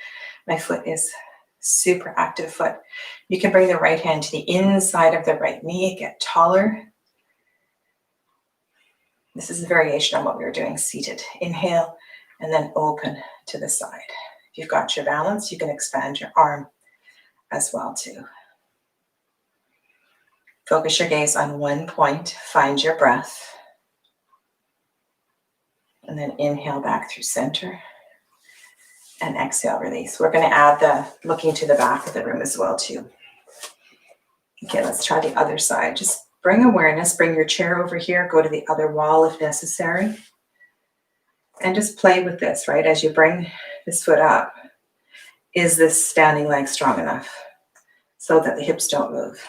my foot is. Super active foot. You can bring the right hand to the inside of the right knee, get taller. This is a variation on what we were doing seated. Inhale and then open to the side. If you've got your balance, you can expand your arm as well too. Focus your gaze on one point. Find your breath. And then inhale back through center. And exhale, release. We're going to add the looking to the back of the room as well too. Okay, let's try the other side. Just bring awareness, bring your chair over here, go to the other wall if necessary. And just play with this, right? As you bring this foot up, is this standing leg strong enough so that the hips don't move?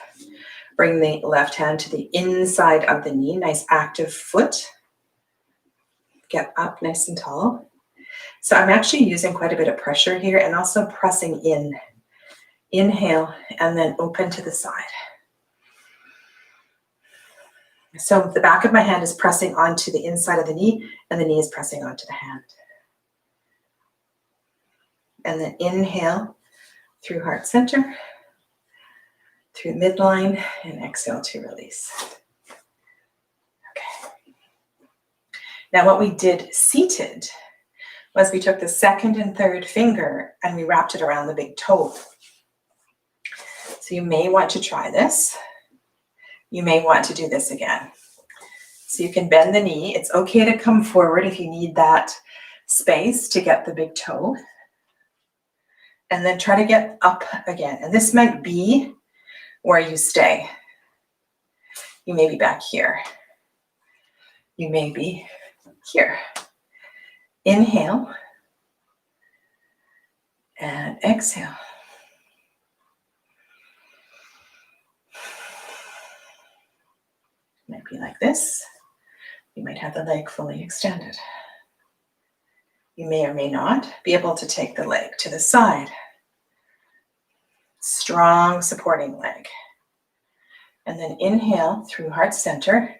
Bring the left hand to the inside of the knee, nice active foot. Get up nice and tall. So I'm actually using quite a bit of pressure here and also pressing in. Inhale and then open to the side. So the back of my hand is pressing onto the inside of the knee and the knee is pressing onto the hand. And then inhale through heart center, through midline, and exhale to release. Okay. Now what we did seated was we took the second and third finger and we wrapped it around the big toe. So you may want to try this. You may want to do this again. So you can bend the knee. It's okay to come forward if you need that space to get the big toe. And then try to get up again. And this might be where you stay. You may be back here. You may be here. Inhale and exhale. Might be like this. You might have the leg fully extended. You may or may not be able to take the leg to the side. Strong supporting leg. And then inhale through heart center.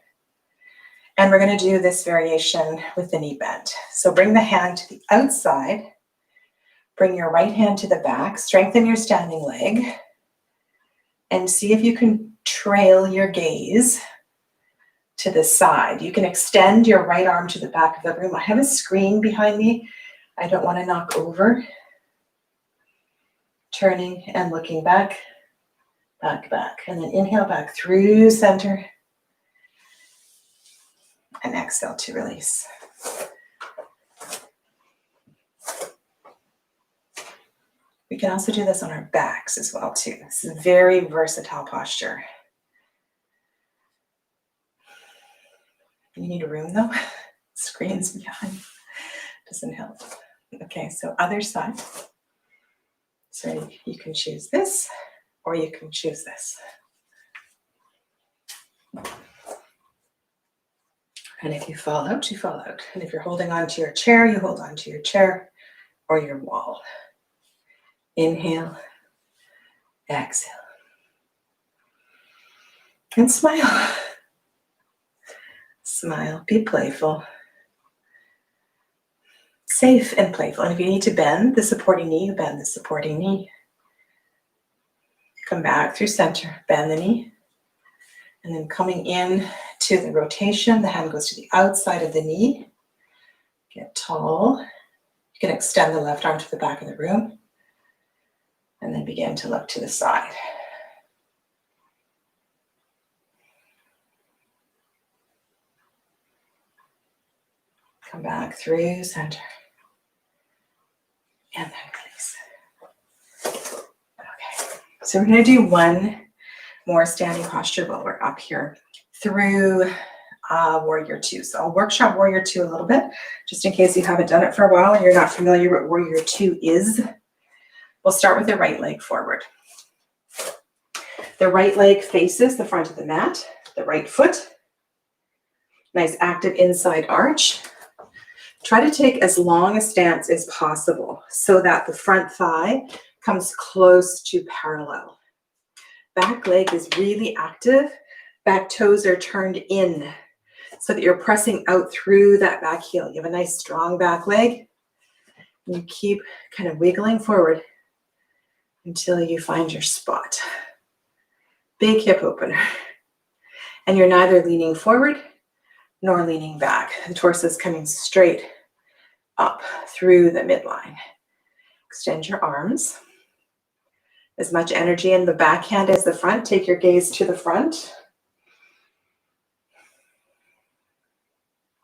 And we're going to do this variation with the knee bent. So bring the hand to the outside. Bring your right hand to the back. Strengthen your standing leg. And see if you can trail your gaze to the side. You can extend your right arm to the back of the room. I have a screen behind me. I don't want to knock over. Turning and looking back, back, back. And then inhale back through center. And exhale to release. We can also do this on our backs as well too. This is a very versatile posture. You need a room though. Screens behind. Doesn't help. Okay, so other side. So you can choose this or you can choose this. And if you fall out, you fall out. And if you're holding on to your chair, you hold on to your chair or your wall. Inhale, exhale. And smile. Smile, be playful. Safe and playful. And if you need to bend the supporting knee, you bend the supporting knee. Come back through center, bend the knee. And then coming in to the rotation, the hand goes to the outside of the knee. Get tall. You can extend the left arm to the back of the room. And then begin to look to the side. Come back through center. And then release. Okay, so we're going to do one more standing posture while we're up here through Warrior Two. So I'll workshop Warrior Two a little bit, just in case you haven't done it for a while and you're not familiar with what Warrior Two is. We'll start with the right leg forward. The right leg faces the front of the mat, the right foot. Nice active inside arch. Try to take as long a stance as possible so that the front thigh comes close to parallel. Back leg is really active. Back toes are turned in so that you're pressing out through that back heel. You have a nice strong back leg. And you keep kind of wiggling forward until you find your spot. Big hip opener. And you're neither leaning forward nor leaning back. The torso is coming straight up through the midline. Extend your arms. As much energy in the backhand as the front. Take your gaze to the front.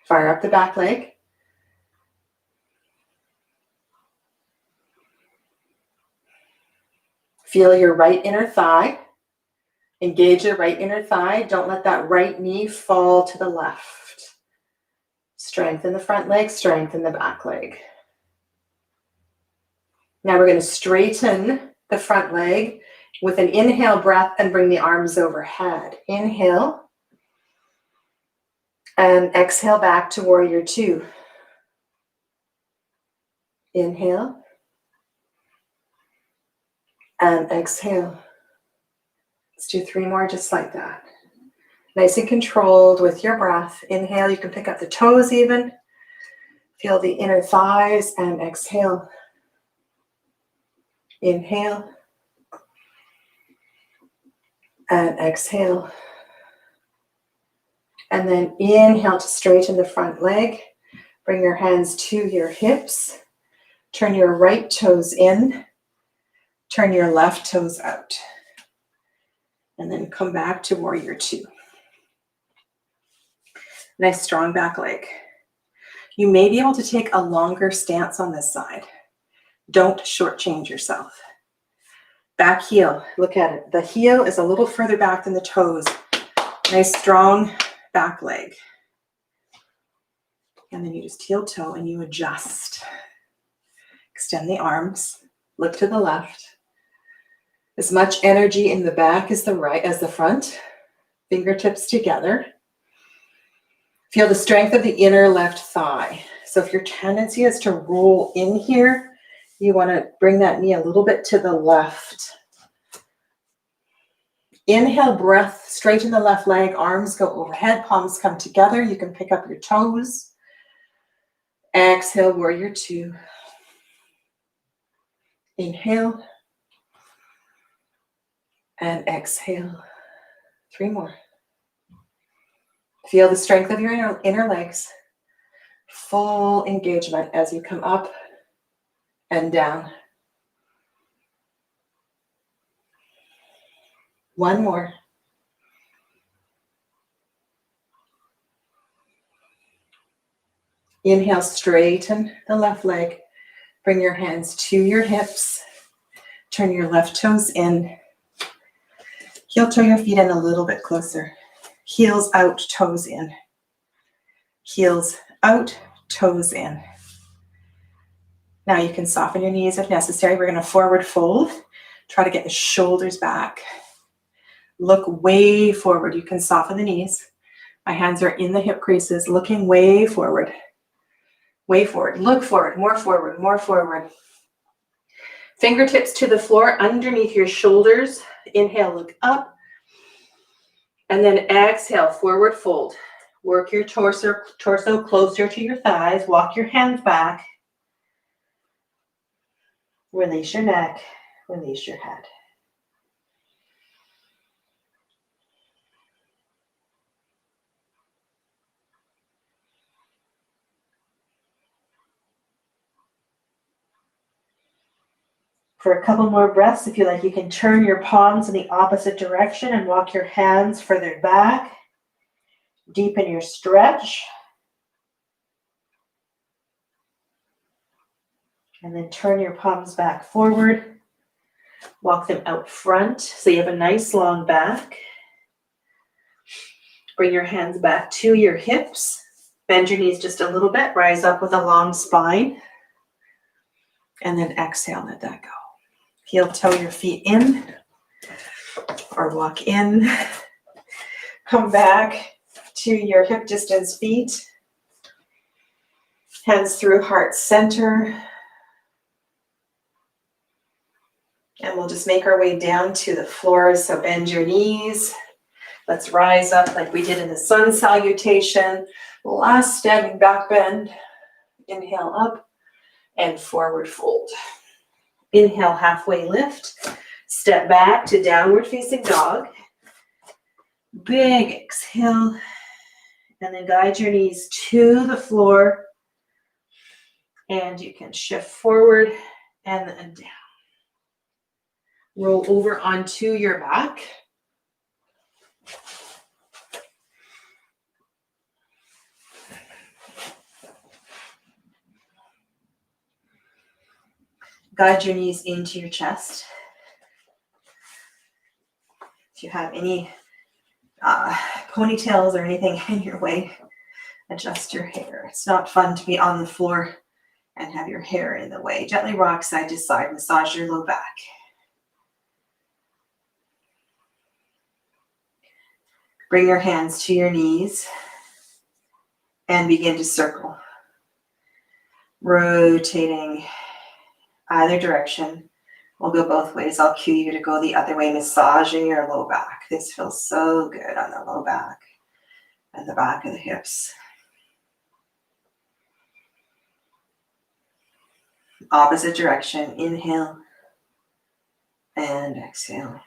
Fire up the back leg. Feel your right inner thigh. Engage your right inner thigh. Don't let that right knee fall to the left. Strengthen the front leg, strengthen the back leg. Now we're going to straighten the front leg with an inhale breath and bring the arms overhead. Inhale. And exhale back to Warrior Two. Inhale. And exhale. Let's do 3 more just like that. Nice and controlled with your breath. Inhale, you can pick up the toes even. Feel the inner thighs and exhale. Inhale. And exhale. And then inhale to straighten the front leg. Bring your hands to your hips. Turn your right toes in. Turn your left toes out. And then come back to Warrior Two. Nice strong back leg. You may be able to take a longer stance on this side. Don't shortchange yourself. Back heel, look at it. The heel is a little further back than the toes. Nice strong back leg. And then you just heel toe and you adjust. Extend the arms, look to the left. As much energy in the back as the right, as the front. Fingertips together. Feel the strength of the inner left thigh. So if your tendency is to roll in here, you want to bring that knee a little bit to the left. Inhale, breath, straighten the left leg, arms go overhead, palms come together. You can pick up your toes. Exhale, Warrior Two. Inhale. And exhale. 3 more. Feel the strength of your inner legs. Full engagement as you come up and down. 1 more. Inhale, straighten the left leg. Bring your hands to your hips. Turn your left toes in. Heel toe your feet in a little bit closer. Heels out, toes in. Heels out, toes in. Now you can soften your knees if necessary. We're going to forward fold. Try to get the shoulders back. Look way forward. You can soften the knees. My hands are in the hip creases, looking way forward. Way forward. Look forward. More forward. More forward. Fingertips to the floor underneath your shoulders. Inhale, look up. And then exhale, forward fold. Work your torso closer to your thighs. Walk your hands back. Release your neck. Release your head. For a couple more breaths, if you like, you can turn your palms in the opposite direction and walk your hands further back. Deepen your stretch. And then turn your palms back forward. Walk them out front so you have a nice long back. Bring your hands back to your hips. Bend your knees just a little bit. Rise up with a long spine. And then exhale, let that go. Heel toe your feet in or walk in. Come back to your hip distance feet. Hands through heart center. And we'll just make our way down to the floor. So bend your knees. Let's rise up like we did in the sun salutation. Last standing back bend. Inhale up and forward fold. Inhale, halfway lift. Step back to downward facing dog. Big exhale. And then guide your knees to the floor. And you can shift forward and then down. Roll over onto your back. Guide your knees into your chest. If you have any ponytails or anything in your way, adjust your hair. It's not fun to be on the floor and have your hair in the way. Gently rock side to side, massage your low back. Bring your hands to your knees and begin to circle. Rotating either direction. We'll go both ways. I'll cue you to go the other way, massaging your low back. This feels so good on the low back and the back of the hips. Opposite direction. Inhale and exhale.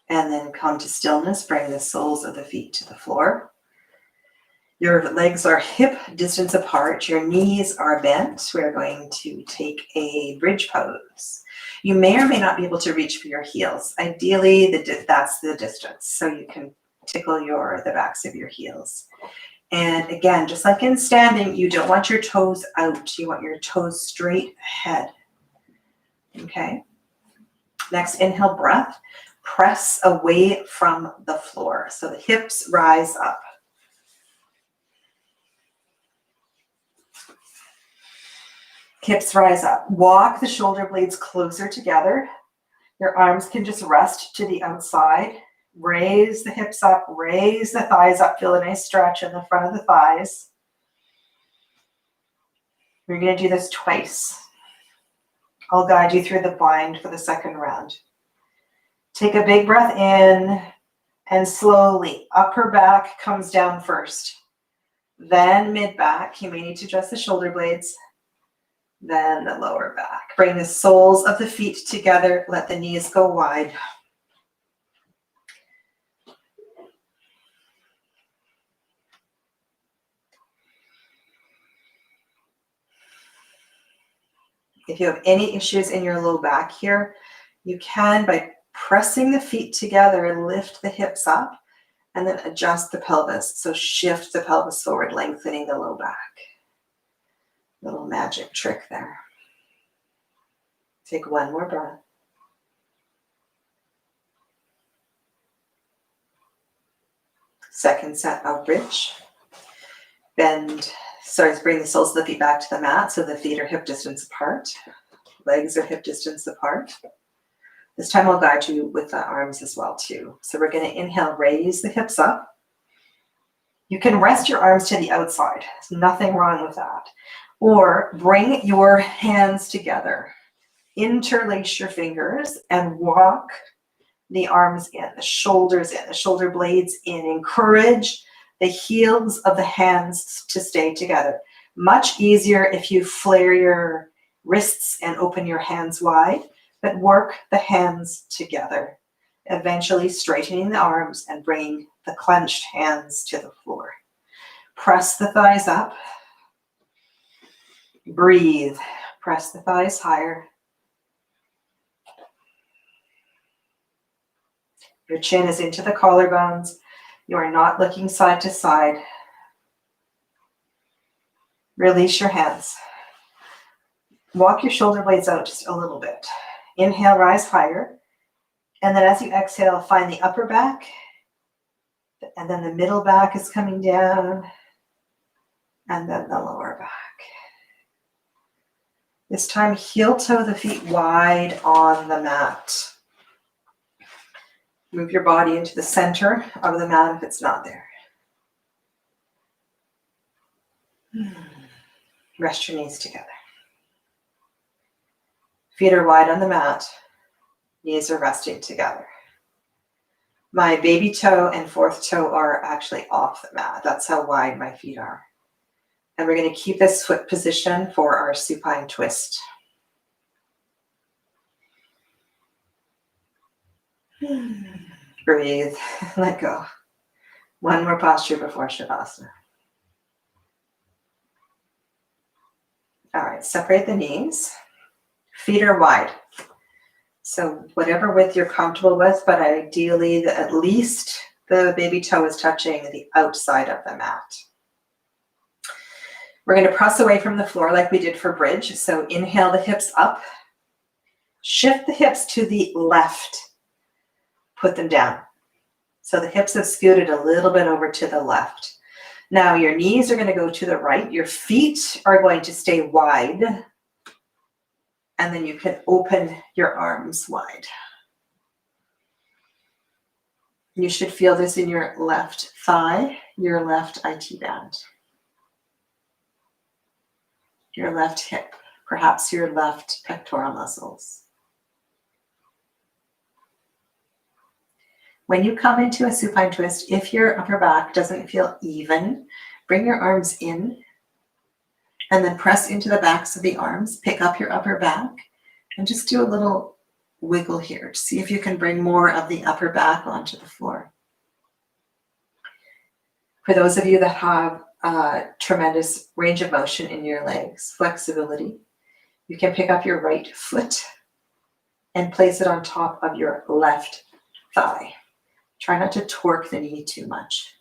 And then come to stillness. Bring the soles of the feet to the floor. Your legs are hip distance apart. Your knees are bent. We're going to take a bridge pose. You may or may not be able to reach for your heels. Ideally, that's the distance. So you can tickle the backs of your heels. And again, just like in standing, you don't want your toes out. You want your toes straight ahead. Okay. Next, inhale, breath. Press away from the floor. So the hips rise up. Hips rise up. Walk the shoulder blades closer together. Your arms can just rest to the outside. Raise the hips up, raise the thighs up. Feel a nice stretch in the front of the thighs. We're going to do this twice. I'll guide you through the bind for the second round. Take a big breath in and slowly upper back comes down first. Then mid back. You may need to adjust the shoulder blades. Then the lower back. Bring the soles of the feet together. Let the knees go wide. If you have any issues in your low back here, you can, by pressing the feet together, lift the hips up and then adjust the pelvis. So shift the pelvis forward, lengthening the low back. Little magic trick there. Take one more breath. Second set of bridge. Bring the soles of the feet back to the mat so the feet are hip distance apart. Legs are hip distance apart. This time I'll guide you with the arms as well too. So we're going to inhale, raise the hips up. You can rest your arms to the outside. There's nothing wrong with that. Or bring your hands together. Interlace your fingers and walk the arms in, the shoulders in, the shoulder blades in. Encourage the heels of the hands to stay together. Much easier if you flare your wrists and open your hands wide, but work the hands together. Eventually straightening the arms and bringing the clenched hands to the floor. Press the thighs up. Breathe. Press the thighs higher. Your chin is into the collarbones. You are not looking side to side. Release your hands. Walk your shoulder blades out just a little bit. Inhale, rise higher. And then as you exhale, find the upper back. And then the middle back is coming down. And then the lower back. This time, heel toe the feet wide on the mat. Move your body into the center of the mat if it's not there. Rest your knees together. Feet are wide on the mat. Knees are resting together. My baby toe and fourth toe are actually off the mat. That's how wide my feet are. And we're going to keep this foot position for our supine twist. Breathe. Let go. One more posture before Shavasana. All right, separate the knees. Feet are wide. So whatever width you're comfortable with, but ideally at least the baby toe is touching the outside of the mat. We're going to press away from the floor like we did for bridge. So inhale the hips up. Shift the hips to the left. Put them down. So the hips have scooted a little bit over to the left. Now your knees are going to go to the right. Your feet are going to stay wide. And then you can open your arms wide. You should feel this in your left thigh, your left IT band, your left hip, perhaps your left pectoral muscles. When you come into a supine twist, if your upper back doesn't feel even, bring your arms in and then press into the backs of the arms, pick up your upper back, and just do a little wiggle here. See if you can bring more of the upper back onto the floor. For those of you that have tremendous range of motion in your legs, flexibility, you can pick up your right foot and place it on top of your left thigh. Try not to torque the knee too much.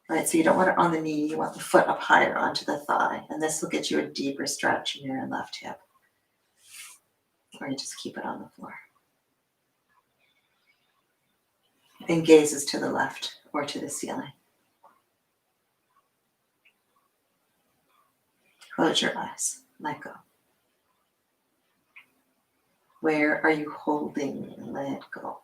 Right, so you don't want it on the knee, you want the foot up higher onto the thigh, and this will get you a deeper stretch in your left hip. Or you just keep it on the floor. And gazes to the left or to the ceiling. Close your eyes, let go. Where are you holding? Let go.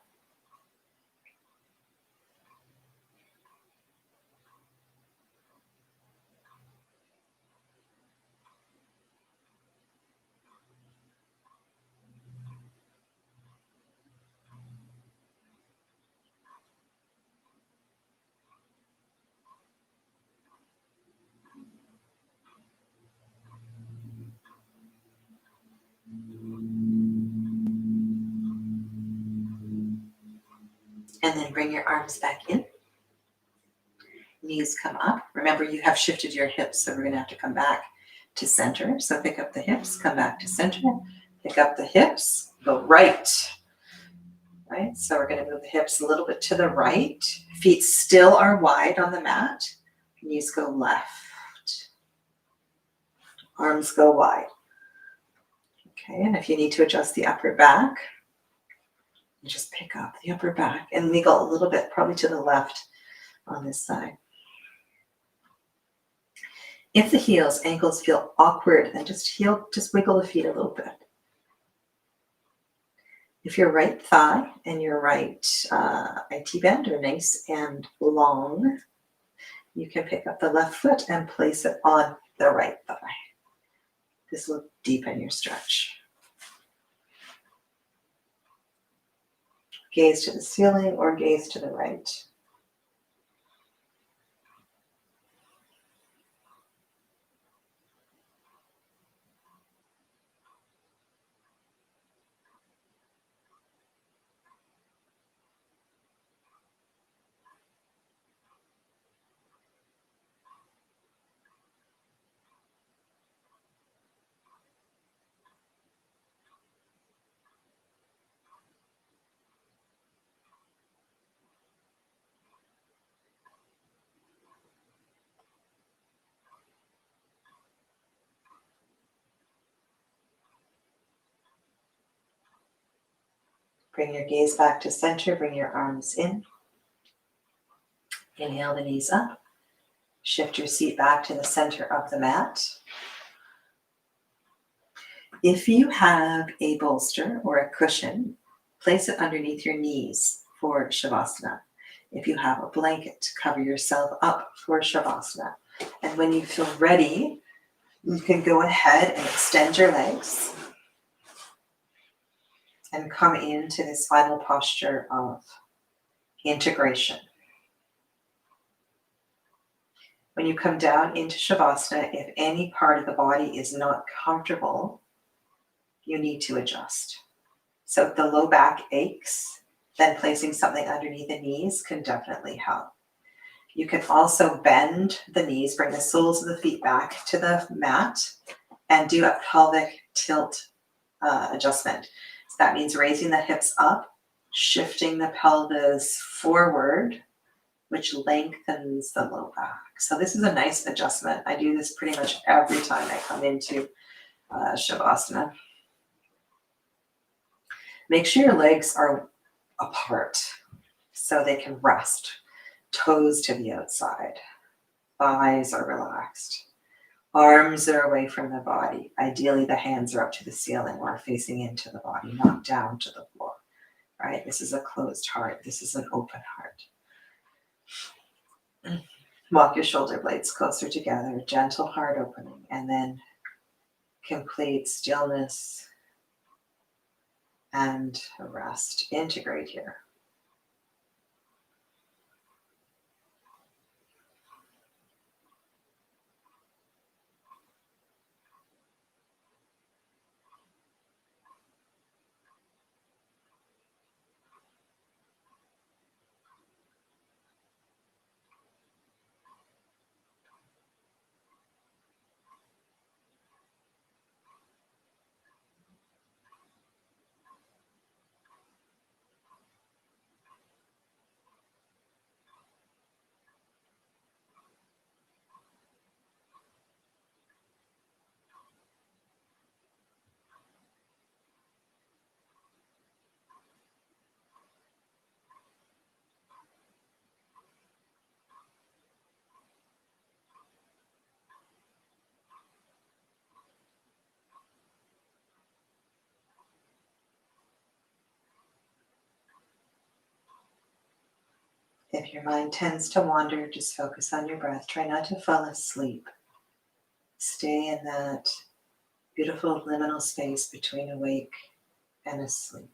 And then bring your arms back in. Knees come up. Remember, you have shifted your hips, so we're going to have to come back to center. So pick up the hips, come back to center. Pick up the hips, go right. Right? So we're going to move the hips a little bit to the right. Feet still are wide on the mat. Knees go left. Arms go wide. Okay, and if you need to adjust the upper back, just pick up the upper back and wiggle a little bit, probably to the left on this side. If the heels, ankles feel awkward, then just wiggle the feet a little bit. If your right thigh and your right IT band are nice and long, you can pick up the left foot and place it on the right thigh. This will deepen your stretch. Gaze to the ceiling or gaze to the right. Bring your gaze back to center, bring your arms in. Inhale the knees up. Shift your seat back to the center of the mat. If you have a bolster or a cushion, place it underneath your knees for Shavasana. If you have a blanket, cover yourself up for Shavasana. And when you feel ready, you can go ahead and extend your legs and come into this final posture of integration. When you come down into Shavasana, if any part of the body is not comfortable, you need to adjust. So if the low back aches, then placing something underneath the knees can definitely help. You can also bend the knees, bring the soles of the feet back to the mat, and do a pelvic tilt adjustment. So that means raising the hips up, shifting the pelvis forward, which lengthens the low back. So this is a nice adjustment. I do this pretty much every time I come into Shavasana. Make sure your legs are apart so they can rest. Toes to the outside. Thighs are relaxed. Arms are away from the body. Ideally, the hands are up to the ceiling or facing into the body, not down to the floor. Right? This is a closed heart. This is an open heart. Walk your shoulder blades closer together, gentle heart opening, and then complete stillness and rest. Integrate here. If your mind tends to wander, just focus on your breath. Try not to fall asleep. Stay in that beautiful liminal space between awake and asleep.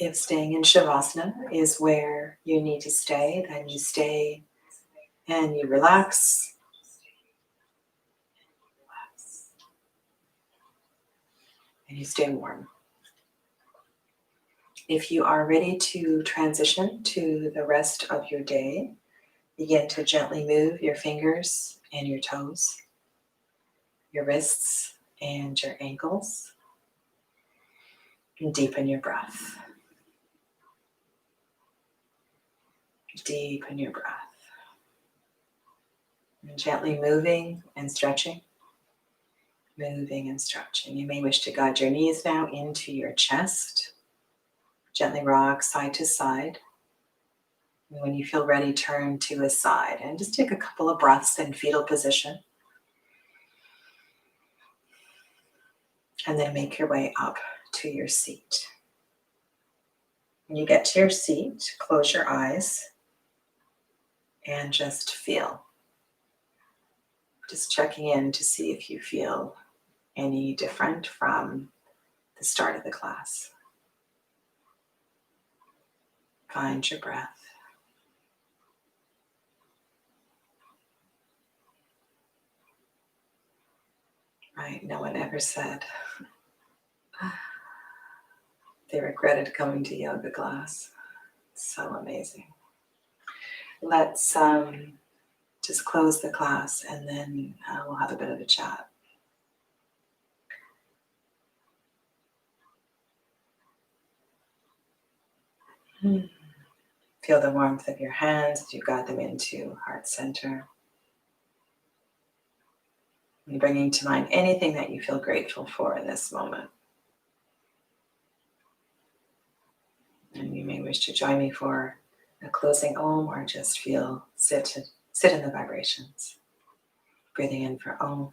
If staying in Shavasana is where you need to stay, then you stay and you relax. And you stay warm. If you are ready to transition to the rest of your day, begin to gently move your fingers and your toes, your wrists and your ankles, and deepen your breath. Deepen your breath. And gently moving and stretching. Moving and stretching. You may wish to guide your knees now into your chest. Gently rock side to side. And when you feel ready, turn to a side and just take a couple of breaths in fetal position. And then make your way up to your seat. When you get to your seat, close your eyes and just feel. Just checking in to see if you feel any different from the start of the class. Find your breath. Right? No one ever said they regretted coming to yoga class. So amazing. Let's just close the class and then we'll have a bit of a chat. Feel the warmth of your hands as you guide them into heart center. And bringing to mind anything that you feel grateful for in this moment. And you may wish to join me for a closing Om or just sit in the vibrations. Breathing in for Om.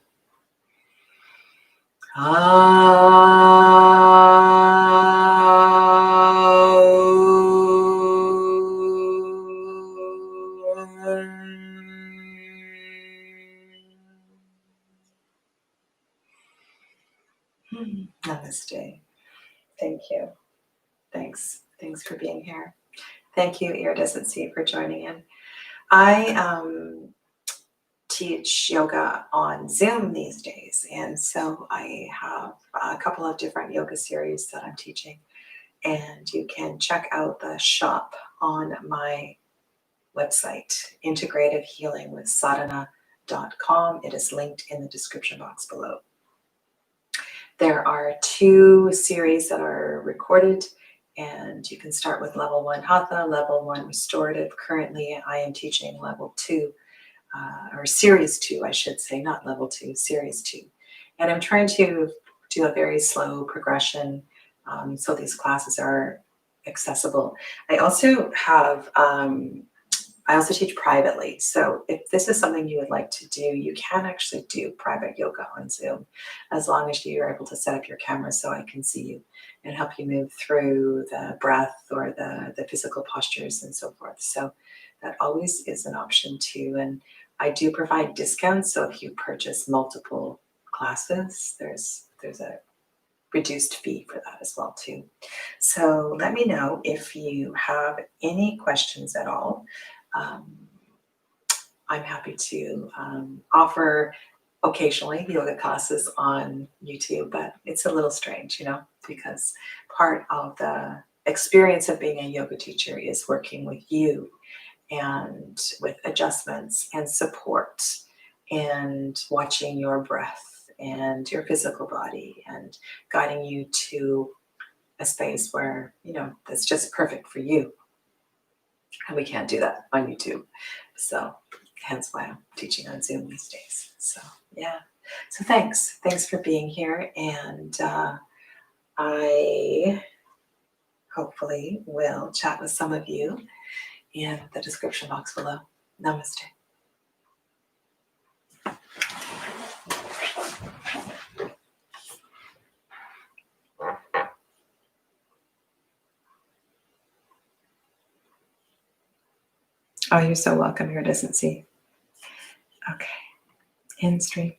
Namaste. Thank you. Thanks for being here. Thank you, Iridescent Sea, for joining in. I teach yoga on Zoom these days, and so I have a couple of different yoga series that I'm teaching, and you can check out the shop on my website, Integrative Healing with Sadhana.com. It is linked in the description box below. There are 2 series that are recorded, and you can start with level 1 Hatha, level 1 restorative. Currently, I am teaching level 2, or series 2, I should say, not level 2, series 2. And I'm trying to do a very slow progression so these classes are accessible. I also have I also teach privately. So if this is something you would like to do, you can actually do private yoga on Zoom, as long as you're able to set up your camera so I can see you and help you move through the breath or the physical postures and so forth. So that always is an option too. And I do provide discounts. So if you purchase multiple classes, there's a reduced fee for that as well too. So let me know if you have any questions at all. I'm happy to offer occasionally yoga classes on YouTube, but it's a little strange, because part of the experience of being a yoga teacher is working with you and with adjustments and support and watching your breath and your physical body and guiding you to a space where, that's just perfect for you. And we can't do that on YouTube. So hence why I'm teaching on Zoom these days. So yeah. So thanks for being here. And I hopefully will chat with some of you in the description box below. Namaste. Oh, you're so welcome, Iridescent Sea. Okay, in stream.